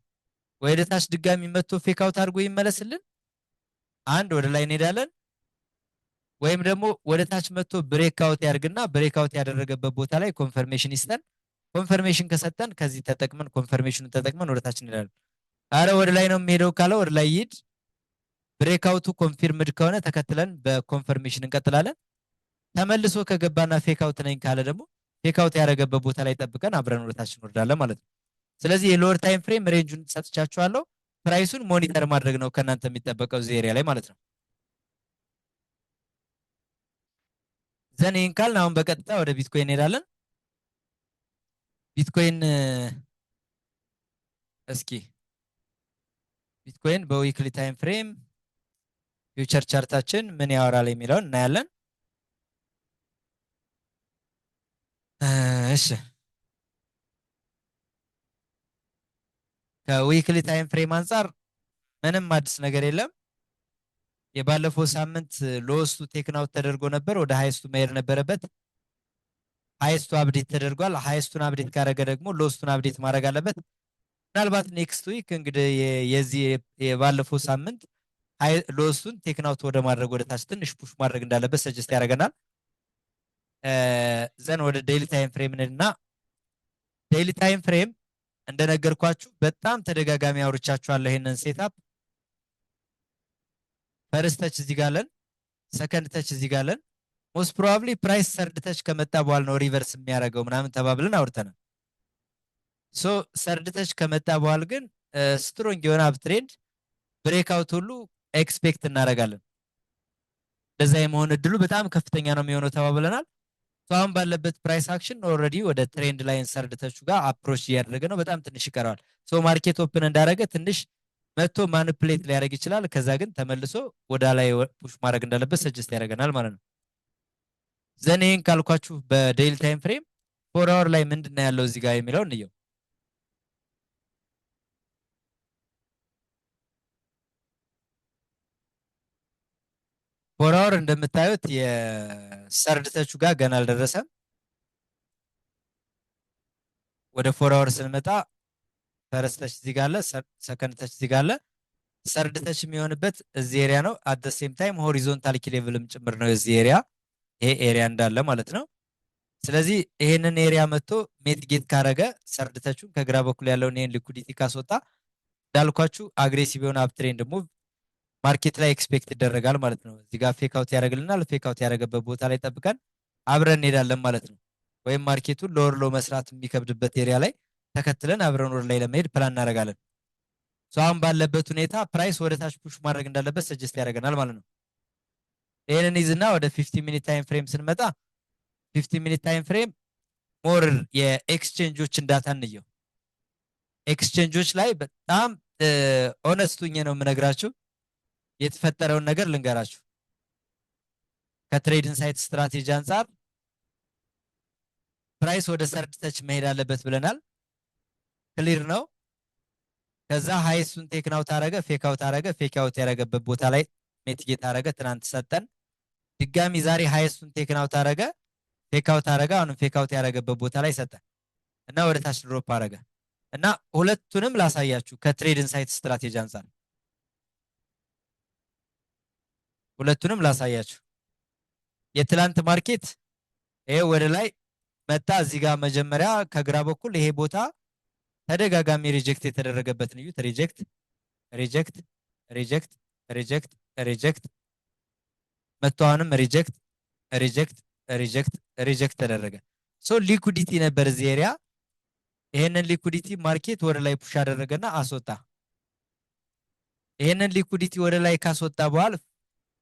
Speaker 1: ወደ ታች ድጋሚ መጥቶ ፌክ አውት አድርጎ ይመለስልን፣ አንድ ወደ ላይ እንሄዳለን። ወይም ደግሞ ወደ ታች መጥቶ ብሬክ አውት ያድርግና ብሬክ አውት ያደረገበት ቦታ ላይ ኮንፈርሜሽን ይስጠን። ኮንፈርሜሽን ከሰጠን ከዚህ ተጠቅመን ኮንፈርሜሽኑን ተጠቅመን ወደ ታች እንሄዳለን። አረ ወደ ላይ ነው የሚሄደው ካለ ወደ ላይ ይሄድ። ብሬክ አውቱ ኮንፊርምድ ከሆነ ተከትለን በኮንፈርሜሽን እንቀጥላለን። ተመልሶ ከገባና ፌክ አውት ነኝ ካለ ደግሞ ፌክ አውት ያደረገበት ቦታ ላይ ጠብቀን አብረን ወደ ታች እንወርዳለን ማለት ነው። ስለዚህ የሎወር ታይም ፍሬም ሬንጁን ሰጥቻችኋለሁ። ፕራይሱን ሞኒተር ማድረግ ነው ከእናንተ የሚጠበቀው እዚህ ኤሪያ ላይ ማለት ነው። ዘን ይህን ካልን አሁን በቀጥታ ወደ ቢትኮይን እንሄዳለን። ቢትኮይን እስኪ ቢትኮይን በዊክሊ ታይም ፍሬም ፊውቸር ቻርታችን ምን ያወራል የሚለውን እናያለን። እሺ ከዊክሊ ታይም ፍሬም አንጻር ምንም አዲስ ነገር የለም። የባለፈው ሳምንት ሎስቱ ቴክን አውት ተደርጎ ነበር። ወደ ሃይስቱ መሄድ ነበረበት። ሃይስቱ አፕዴት ተደርጓል። ሃይስቱን አፕዴት ካደረገ ደግሞ ሎስቱን አፕዴት ማድረግ አለበት። ምናልባት ኔክስት ዊክ እንግዲህ የዚህ የባለፈው ሳምንት ሎስቱን ቴክን አውት ወደ ማድረግ ወደ ታች ትንሽ ፑሽ ማድረግ እንዳለበት ሰጀስት ያደርገናል። ዘን ወደ ዴይሊ ታይም ፍሬም እና ዴይሊ ታይም ፍሬም እንደነገርኳችሁ በጣም ተደጋጋሚ አውርቻችኋለሁ። ይሄንን ሴትአፕ ፈርስት ተች እዚህ ጋር አለን፣ ሰከንድ ተች እዚህ ጋር አለን። ሞስት ፕሮባብሊ ፕራይስ ሰርድ ተች ከመጣ በኋላ ነው ሪቨርስ የሚያደርገው ምናምን ተባብለን አውርተናል። ሰርድ ተች ከመጣ በኋላ ግን ስትሮንግ የሆነ አፕትሬንድ ብሬክአውት ሁሉ ኤክስፔክት እናደርጋለን። ለዛ የመሆን እድሉ በጣም ከፍተኛ ነው የሚሆነው ተባብለናል። አሁን ባለበት ፕራይስ አክሽን ኦልሬዲ ወደ ትሬንድ ላይን ሰርድ ተቹ ጋር አፕሮች እያደረገ ነው። በጣም ትንሽ ይቀረዋል። ማርኬት ኦፕን እንዳደረገ ትንሽ መቶ ማኒፕሌት ሊያደርግ ይችላል። ከዛ ግን ተመልሶ ወደ ላይ ፑሽ ማድረግ እንዳለበት ሰጀስት ያደርገናል ማለት ነው። ዘን ይህን ካልኳችሁ በዴይሊ ታይም ፍሬም 4 አወር ላይ ምንድን ነው ያለው እዚህ ጋር የሚለው እንየው። ፎር አወር እንደምታዩት የሰርድ ተቹ ጋር ገና አልደረሰም። ወደ 4 አወር ስንመጣ ፈርስት ተች እዚህ ጋር አለ፣ ሰከንድ ተች እዚህ ጋር አለ። ሰርድ ተች የሚሆንበት እዚህ ኤሪያ ነው። አት ዘ ሴም ታይም ሆሪዞንታል ኪ ሌቭልም ጭምር ነው እዚህ ኤሪያ፣ ይሄ ኤሪያ እንዳለ ማለት ነው። ስለዚህ ይሄንን ኤሪያ መጥቶ ሜትጌት ካረገ ሰርድ ተቹን ከግራ በኩል ያለውን ይሄን ሊኩዲቲ ካስወጣ እንዳልኳችሁ አግሬሲቭ የሆነ አፕትሬንድ ሙቭ ማርኬት ላይ ኤክስፔክት ይደረጋል ማለት ነው። እዚህ ጋር ፌክ አውት ያደርግልናል። ፌክ አውት ያደረገበት ቦታ ላይ ጠብቀን አብረን እንሄዳለን ማለት ነው። ወይም ማርኬቱን ሎወር ሎ መስራት የሚከብድበት ኤሪያ ላይ ተከትለን አብረን ወደ ላይ ለመሄድ ፕላን እናደርጋለን። አሁን ባለበት ሁኔታ ፕራይስ ወደ ታች ፑሽ ማድረግ እንዳለበት ሰጀስት ያደርገናል ማለት ነው። ይሄንን ይዝና ወደ 50 ሚኒት ታይም ፍሬም ስንመጣ 50 ሚኒት ታይም ፍሬም ሞር የኤክስቼንጆችን ዳታ እንየው። ኤክስቼንጆች ላይ በጣም ኦነስት ሆኜ ነው የምነግራችሁ። የተፈጠረውን ነገር ልንገራችሁ። ከትሬድ ኢንሳይት ስትራቴጂ አንፃር ፕራይስ ወደ ሰርድ ተች መሄድ አለበት ብለናል። ክሊር ነው። ከዛ ሃይሱን ቴክን አውት አረገ፣ ፌክ አውት አረገ። ፌክ አውት ያረገበት ቦታ ላይ ሜትጌት አረገ። ትናንት ሰጠን። ድጋሚ ዛሬ ሃይሱን ቴክን አውት አረገ፣ ፌክ አውት አረገ። አሁንም ፌክ አውት ያረገበት ቦታ ላይ ሰጠን እና ወደ ታች ድሮፕ አረገ እና ሁለቱንም ላሳያችሁ ከትሬድ ኢንሳይት ስትራቴጂ አንፃር ሁለቱንም ላሳያችሁ። የትላንት ማርኬት ይሄ ወደ ላይ መጣ። እዚህ ጋር መጀመሪያ ከግራ በኩል ይሄ ቦታ ተደጋጋሚ ሪጀክት የተደረገበትን እዩት። ሪጀክት ሪጀክት ሪጀክት ሪጀክት ሪጀክት መጥቶ አሁንም ሪጀክት ሪጀክት ሪጀክት ሪጀክት ተደረገ። ሶ ሊኩዲቲ ነበር እዚህ ኤሪያ። ይሄንን ሊኩዲቲ ማርኬት ወደ ላይ ፑሽ አደረገና አስወጣ። ይሄንን ሊኩዲቲ ወደ ላይ ካስወጣ በኋላ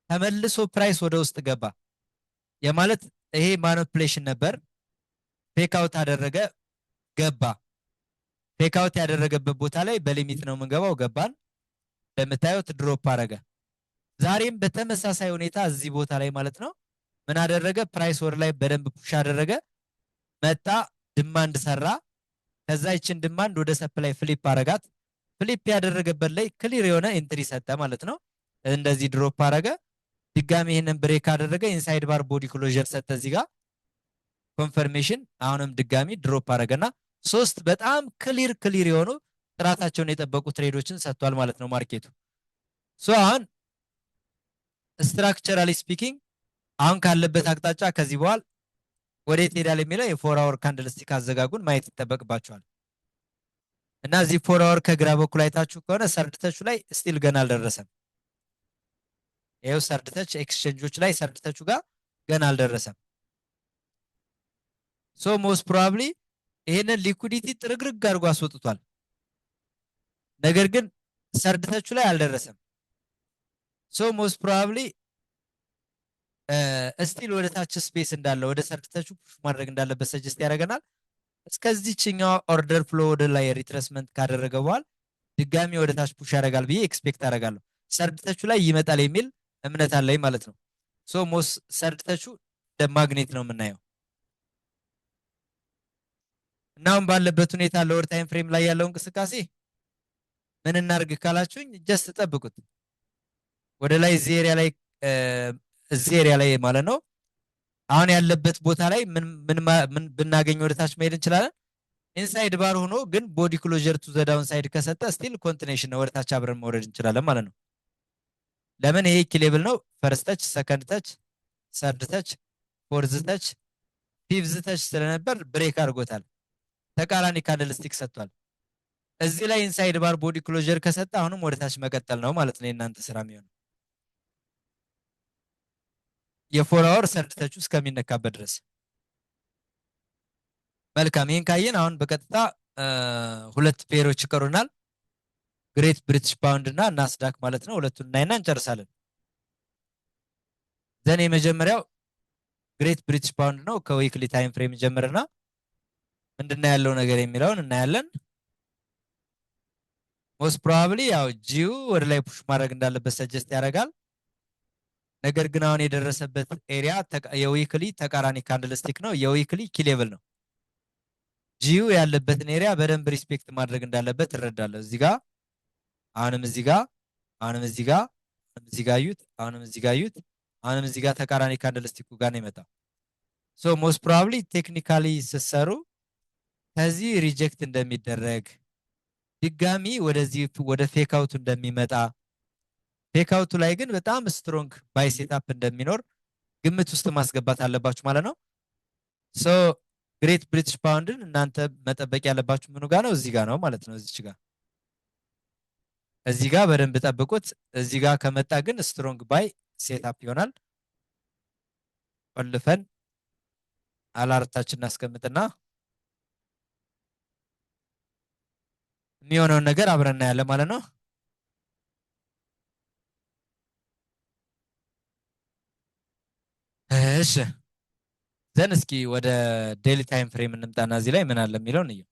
Speaker 1: ተመልሶ ፕራይስ ወደ ውስጥ ገባ። የማለት ይሄ ማኒፑሌሽን ነበር። ፌክ አውት አደረገ፣ ገባ። ፌክ አውት ያደረገበት ቦታ ላይ በሊሚት ነው የምንገባው። ገባን። እንደምታዩት ድሮፕ አረገ። ዛሬም በተመሳሳይ ሁኔታ እዚህ ቦታ ላይ ማለት ነው ምን አደረገ? ፕራይስ ወደ ላይ በደንብ ፑሽ አደረገ፣ መጣ፣ ድማንድ ሰራ። ከዛ ይችን ድማንድ ወደ ሰፕላይ ፍሊፕ አረጋት። ፍሊፕ ያደረገበት ላይ ክሊር የሆነ ኤንትሪ ሰጠ ማለት ነው። እንደዚህ ድሮፕ አረገ። ድጋሚ ይሄንን ብሬክ አደረገ። ኢንሳይድ ባር ቦዲ ክሎዠር ሰጠ እዚህ ጋር ኮንፈርሜሽን። አሁንም ድጋሚ ድሮፕ አረገና ሶስት በጣም ክሊር የሆኑ ጥራታቸውን የጠበቁ ትሬዶችን ሰጥቷል ማለት ነው ማርኬቱ። ሶ አሁን ስትራክቸራሊ ስፒኪንግ አሁን ካለበት አቅጣጫ ከዚህ በኋላ ወዴት ሄዳል የሚለው የፎር አወር ካንድልስቲክ አዘጋጉን ማየት ይጠበቅባቸዋል። እና እዚህ ፎር አወር ከግራ በኩል አይታችሁ ከሆነ ሰርድ ተቹ ላይ ስቲል ገና አልደረሰም። ይሄው ሰርድ ተች ኤክስቼንጆች ላይ ሰርድ ተቹ ጋር ገና አልደረሰም። ሶ ሞስት ፕሮባብሊ ይሄንን ሊኩዲቲ ጥርግርግ አድርጎ አስወጥቷል። ነገር ግን ሰርድ ተቹ ላይ አልደረሰም። ሶ ሞስት ፕሮባብሊ ስቲል ወደ ታች ስፔስ እንዳለ ወደ ሰርድ ተቹ ፑሽ ማድረግ እንዳለበት ሰጀስት ያደርገናል። እስከዚህኛው ኦርደር ፍሎ ወደ ላይ ሪትሬስመንት ካደረገ በኋላ ድጋሚ ወደ ታች ፑሽ ያደርጋል ብዬ ኤክስፔክት አደርጋለሁ። ሰርድ ተቹ ላይ ይመጣል የሚል እምነት አለኝ ማለት ነው። ሶ ሞስ ሰርድ ተቹ እንደ ማግኔት ነው የምናየው። እና አሁን ባለበት ሁኔታ ሎወር ታይም ፍሬም ላይ ያለው እንቅስቃሴ ምን እናርግ ካላችሁኝ ጀስት ጠብቁት። ወደ ላይ እዚህ ኤሪያ ላይ ማለት ነው አሁን ያለበት ቦታ ላይ ምን ብናገኝ ወደ ታች መሄድ እንችላለን። ኢንሳይድ ባር ሆኖ ግን ቦዲ ክሎዠር ቱ ዘ ዳውን ሳይድ ከሰጠ ስቲል ኮንቲኔሽን ነው፣ ወደ ታች አብረን መውረድ እንችላለን ማለት ነው። ለምን ይሄ ኪሌብል ነው። ፈርስት ተች፣ ሰከንድ ተች፣ ሰርድ ተች፣ ፎርዝ ተች፣ ፊፍዝ ተች ስለነበር ብሬክ አድርጎታል። ተቃራኒ ካንድልስቲክ ሰጥቷል። እዚህ ላይ ኢንሳይድ ባር ቦዲ ክሎዠር ከሰጠ አሁንም ወደ ታች መቀጠል ነው ማለት ነው የእናንተ ስራ የሚሆነው የፎር አወር ሰርድ ተቹ እስከሚነካበት ድረስ። መልካም። ይህን ካየን አሁን በቀጥታ ሁለት ፔሮች ይቀሩናል። ግሬት ብሪቲሽ ፓውንድ እና ናስዳክ ማለት ነው። ሁለቱን እናይና እንጨርሳለን። ዘን የመጀመሪያው ግሬት ብሪቲሽ ፓውንድ ነው። ከዊክሊ ታይም ፍሬም ጀምርና ምንድነው ያለው ነገር የሚለውን እናያለን። ሞስት ፕሮባብሊ ያው ጂዩ ወደ ላይ ፑሽ ማድረግ እንዳለበት ሰጀስት ያደርጋል። ነገር ግን አሁን የደረሰበት ኤሪያ የዊክሊ ተቃራኒ ካንድልስቲክ ነው። የዊክሊ ኪ ሌቭል ነው። ጂዩ ያለበትን ኤሪያ በደንብ ሪስፔክት ማድረግ እንዳለበት እረዳለሁ። እዚህ ጋር አሁንም እዚህ ጋር አሁንም እዚህ ጋር አሁንም እዚህ ጋር አዩት፣ አሁንም እዚህ ጋር አዩት፣ አሁንም እዚህ ጋር ተቃራኒ ካንድልስቲኩ ጋር ነው የመጣው። ሶ ሞስት ፕሮባብሊ ቴክኒካሊ ስትሰሩ ከዚህ ሪጀክት እንደሚደረግ ድጋሚ ወደዚህ ወደ ፌክ አውቱ እንደሚመጣ ፌክ አውቱ ላይ ግን በጣም ስትሮንግ ባይ ሴታፕ እንደሚኖር ግምት ውስጥ ማስገባት አለባችሁ ማለት ነው። ሶ ግሬት ብሪቲሽ ፓውንድን እናንተ መጠበቅ ያለባችሁ ምኑ ጋር ነው? እዚህ ጋር ነው ማለት ነው። እዚች ጋር እዚህ ጋር በደንብ ጠብቁት። እዚህ ጋር ከመጣ ግን ስትሮንግ ባይ ሴታፕ ይሆናል። ቆልፈን አላርታችን እናስቀምጥና የሚሆነውን ነገር አብረን እናያለን ማለት ነው። እሺ ዘን እስኪ ወደ ዴይሊ ታይም ፍሬም እንምጣና እዚህ ላይ ምን አለ የሚለውን እንየው።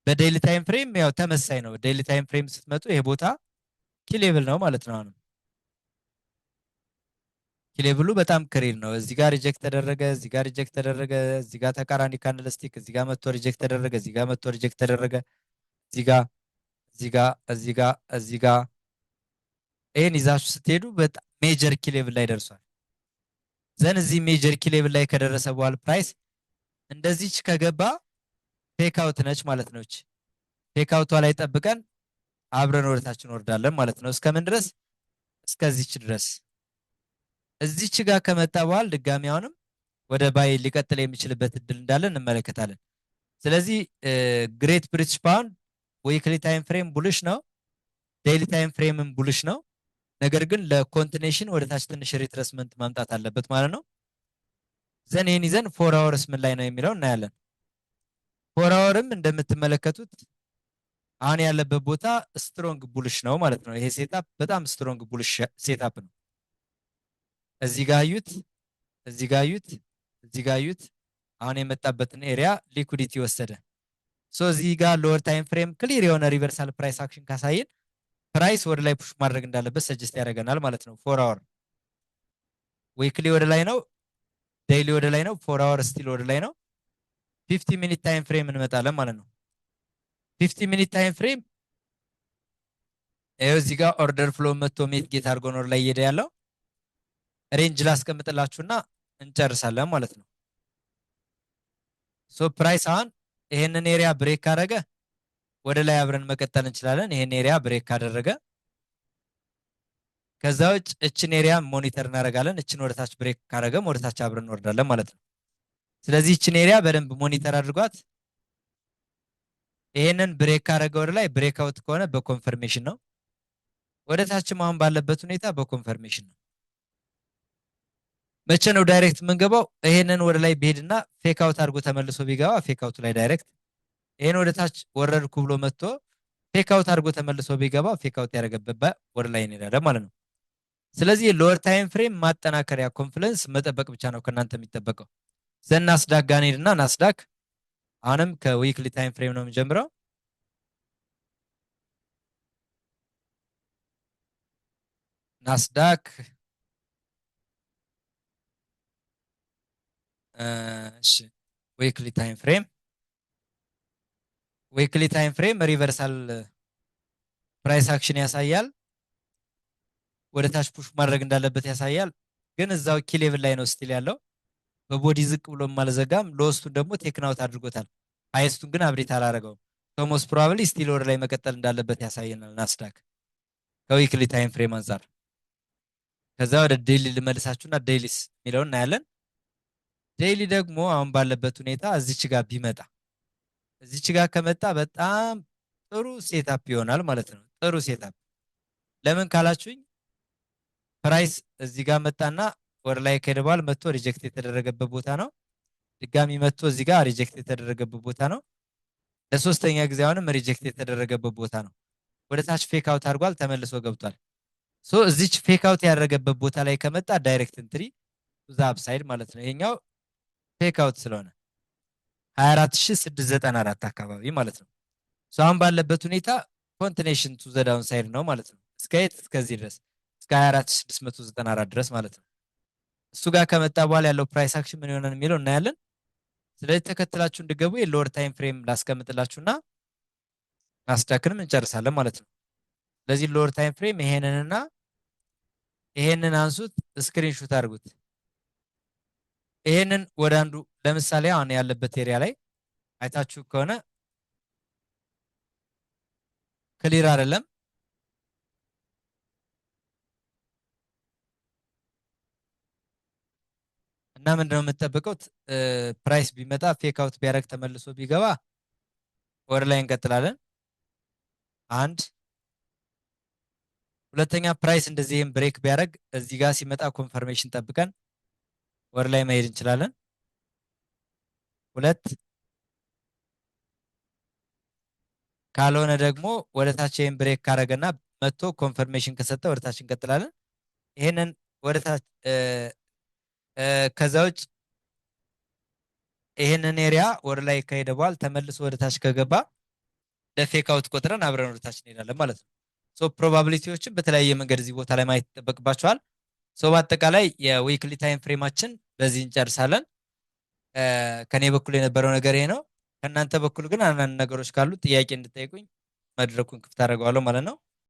Speaker 1: በዴይሊ ታይም ፍሬም ያው ተመሳሳይ ነው። ዴይሊ ታይም ፍሬም ስትመጡ ይሄ ቦታ ኪ ሌቭል ነው ማለት ነው። አሁንም ኪሌብሉ በጣም ክሪር ነው። እዚህ ጋር ሪጀክት ተደረገ፣ እዚህ ጋር ሪጀክት ተደረገ፣ እዚህ ጋር ተቃራኒ ካንድልስቲክ፣ እዚህ ጋር መጥቶ ሪጀክት ተደረገ፣ እዚህ ጋር መጥቶ ሪጀክት ተደረገ፣ እዚህ ጋር እዚህ ጋር እዚህ ጋር እዚህ ጋር ይሄን ይዛችሁ ስትሄዱ በጣም ሜጀር ኪሌብል ላይ ደርሷል። ዘን እዚህ ሜጀር ኪሌብል ላይ ከደረሰ በኋላ ፕራይስ እንደዚች ከገባ ፌክ አውት ነች ማለት ነው። ፌክ አውቷ ላይ ጠብቀን አብረን ወደታችን እንወርዳለን ማለት ነው። እስከምን ድረስ? እስከዚች ድረስ። እዚች ጋር ከመጣ በኋላ ድጋሚ አሁንም ወደ ባይ ሊቀጥል የሚችልበት እድል እንዳለ እንመለከታለን። ስለዚህ ግሬት ብሪቲሽ ፓውንድ ዊክሊ ታይም ፍሬም ቡልሽ ነው፣ ዴይሊ ታይም ፍሬምም ቡልሽ ነው። ነገር ግን ለኮንቲኔሽን ወደታች ትንሽ ሪትረስመንት ማምጣት አለበት ማለት ነው። ዘን ይህን ይዘን 4 አወርስ ምን ላይ ነው የሚለው እናያለን። 4 አወርም እንደምትመለከቱት አሁን ያለበት ቦታ ስትሮንግ ቡልሽ ነው ማለት ነው። ይሄ ሴታፕ በጣም ስትሮንግ ቡልሽ ሴታፕ ነው። እዚህ ጋር አዩት፣ እዚህ ጋር አዩት፣ እዚህ ጋር አዩት። አሁን የመጣበትን ኤሪያ ሊኩዲቲ ወሰደ። ሶ እዚህ ጋር ሎወር ታይም ፍሬም ክሊር የሆነ ሪቨርሳል ፕራይስ አክሽን ካሳየን ፕራይስ ወደ ላይ ፑሽ ማድረግ እንዳለበት ሰጀስት ያደርገናል ማለት ነው። 4 አወር ዊክሊ ወደ ላይ ነው፣ ዴይሊ ወደ ላይ ነው፣ 4 አወር ስቲል ወደ ላይ ነው። 50 ሚኒት ታይም ፍሬም እንመጣለን ማለት ነው። 50 ሚኒት ታይም ፍሬም ይኸው እዚህ ጋር ኦርደር ፍሎ መጥቶ ሜት ጌት አድርጎ ነው ላይ እየሄደ ያለው። ሬንጅ ላስቀምጥላችሁና እንጨርሳለን ማለት ነው። ሶ ፕራይስ አሁን ይሄንን ኤሪያ ብሬክ ካደረገ ወደ ላይ አብረን መቀጠል እንችላለን። ይሄን ኤሪያ ብሬክ ካደረገ ከዛ ውጭ እችን ኤሪያ ሞኒተር እናደርጋለን። እችን ወደታች ብሬክ ካደረገም ወደታች አብረን እንወርዳለን ማለት ነው። ስለዚህ እችን ኤሪያ በደንብ ሞኒተር አድርጓት። ይሄንን ብሬክ ካደረገ ወደ ላይ ብሬክ አውት ከሆነ በኮንፈርሜሽን ነው። ወደታችም አሁን ባለበት ሁኔታ በኮንፈርሜሽን ነው። መቼ ነው ዳይሬክት የምንገባው? ይሄንን ወደ ላይ ቢሄድና ፌክ አውት አድርጎ ተመልሶ ቢገባ ፌክ አውት ላይ ዳይሬክት፣ ይሄን ወደ ታች ወረድኩ ብሎ መጥቶ ፌክ አውት አድርጎ ተመልሶ ቢገባ ፌክ አውት ያደረገበት ወደ ላይ እንሄዳለን ማለት ነው። ስለዚህ ሎወር ታይም ፍሬም ማጠናከሪያ ኮንፍለንስ መጠበቅ ብቻ ነው ከእናንተ የሚጠበቀው። ዘን ናስዳክ ጋር እንሄድና ናስዳክ አሁንም ከዊክሊ ታይም ፍሬም ነው የምንጀምረው። ናስዳክ እሺ ዊክሊ ታይም ፍሬም ሪቨርሳል ፕራይስ አክሽን ያሳያል። ወደ ታች ፑሽ ማድረግ እንዳለበት ያሳያል። ግን እዛው ኪ ሌቭል ላይ ነው ስቲል ያለው። በቦዲ ዝቅ ብሎ ማልዘጋም። ሎስቱን ደግሞ ቴክናውት አድርጎታል። ሃይስቱን ግን አብዴት አላረገውም። ሞስት ፕሮባብሊ ስቲል ወደ ላይ መቀጠል እንዳለበት ያሳየናል ናስዳክ ከዊክሊ ታይም ፍሬም አንጻር። ከዛ ወደ ዴይሊ ልመልሳችሁና ዴይሊስ የሚለውን እናያለን። ዴይሊ ደግሞ አሁን ባለበት ሁኔታ እዚች ጋር ቢመጣ እዚች ጋር ከመጣ በጣም ጥሩ ሴታፕ ይሆናል ማለት ነው። ጥሩ ሴታፕ ለምን ካላችሁኝ ፕራይስ እዚህ ጋር መጣና ወደ ላይ ከሄደ በኋላ መጥቶ ሪጀክት የተደረገበት ቦታ ነው። ድጋሚ መጥቶ እዚህ ጋር ሪጀክት የተደረገበት ቦታ ነው። ለሶስተኛ ጊዜ አሁንም ሪጀክት የተደረገበት ቦታ ነው። ወደ ታች ፌክ አውት አድርጓል፣ ተመልሶ ገብቷል። ሶ እዚች ፌክ አውት ያደረገበት ቦታ ላይ ከመጣ ዳይሬክት ኢንትሪ ቱ ዘ አፕሳይድ ማለት ነው። ይሄኛው ፌክ አውት ስለሆነ 24694 አካባቢ ማለት ነው። ሶ አሁን ባለበት ሁኔታ ኮንቲኔሽን ቱ ዘ ዳውን ሳይድ ነው ማለት ነው። እስከ የት? እስከዚህ ድረስ እስከ 24694 ድረስ ማለት ነው። እሱ ጋር ከመጣ በኋላ ያለው ፕራይስ አክሽን ምን ይሆናል የሚለው እናያለን። ስለዚህ ተከትላችሁ እንድገቡ የሎወር ታይም ፍሬም ላስቀምጥላችሁና ናስዳክንም እንጨርሳለን ማለት ነው። ስለዚህ ሎወር ታይም ፍሬም ይሄንንና ይሄንን አንሱት፣ ስክሪንሾት አድርጉት። ይሄንን ወደ አንዱ ለምሳሌ አሁን ያለበት ኤሪያ ላይ አይታችሁ ከሆነ ክሊር አይደለም። እና ምንድነው የምትጠብቀው? ፕራይስ ቢመጣ ፌክ አውት ቢያደርግ ተመልሶ ቢገባ ወደ ላይ እንቀጥላለን። አንድ ሁለተኛ ፕራይስ እንደዚህም ብሬክ ቢያደርግ እዚህ ጋር ሲመጣ ኮንፈርሜሽን ጠብቀን ወደ ላይ መሄድ እንችላለን። ሁለት ካልሆነ ደግሞ ወደ ታች ይሄን ብሬክ ካደረገና መጥቶ ኮንፈርሜሽን ከሰጠ ወደ ታች እንቀጥላለን። ይሄንን ወደ ታች ከዛ ውጭ ይሄንን ኤሪያ ወደ ላይ ከሄደ በኋላ ተመልሶ ወደ ታች ከገባ ለፌክ አውት ቆጥረን አብረን ወደ ታች እንሄዳለን ማለት ነው። ሶ ፕሮባቢሊቲዎችን በተለያየ መንገድ እዚህ ቦታ ላይ ማየት ይጠበቅባቸዋል። ሶ በአጠቃላይ የዊክሊ ታይም ፍሬማችን በዚህ እንጨርሳለን። ከኔ በኩል የነበረው ነገር ይሄ ነው። ከእናንተ በኩል ግን አንዳንድ ነገሮች ካሉ ጥያቄ እንድጠይቁኝ መድረኩን ክፍት አደርገዋለሁ ማለት ነው።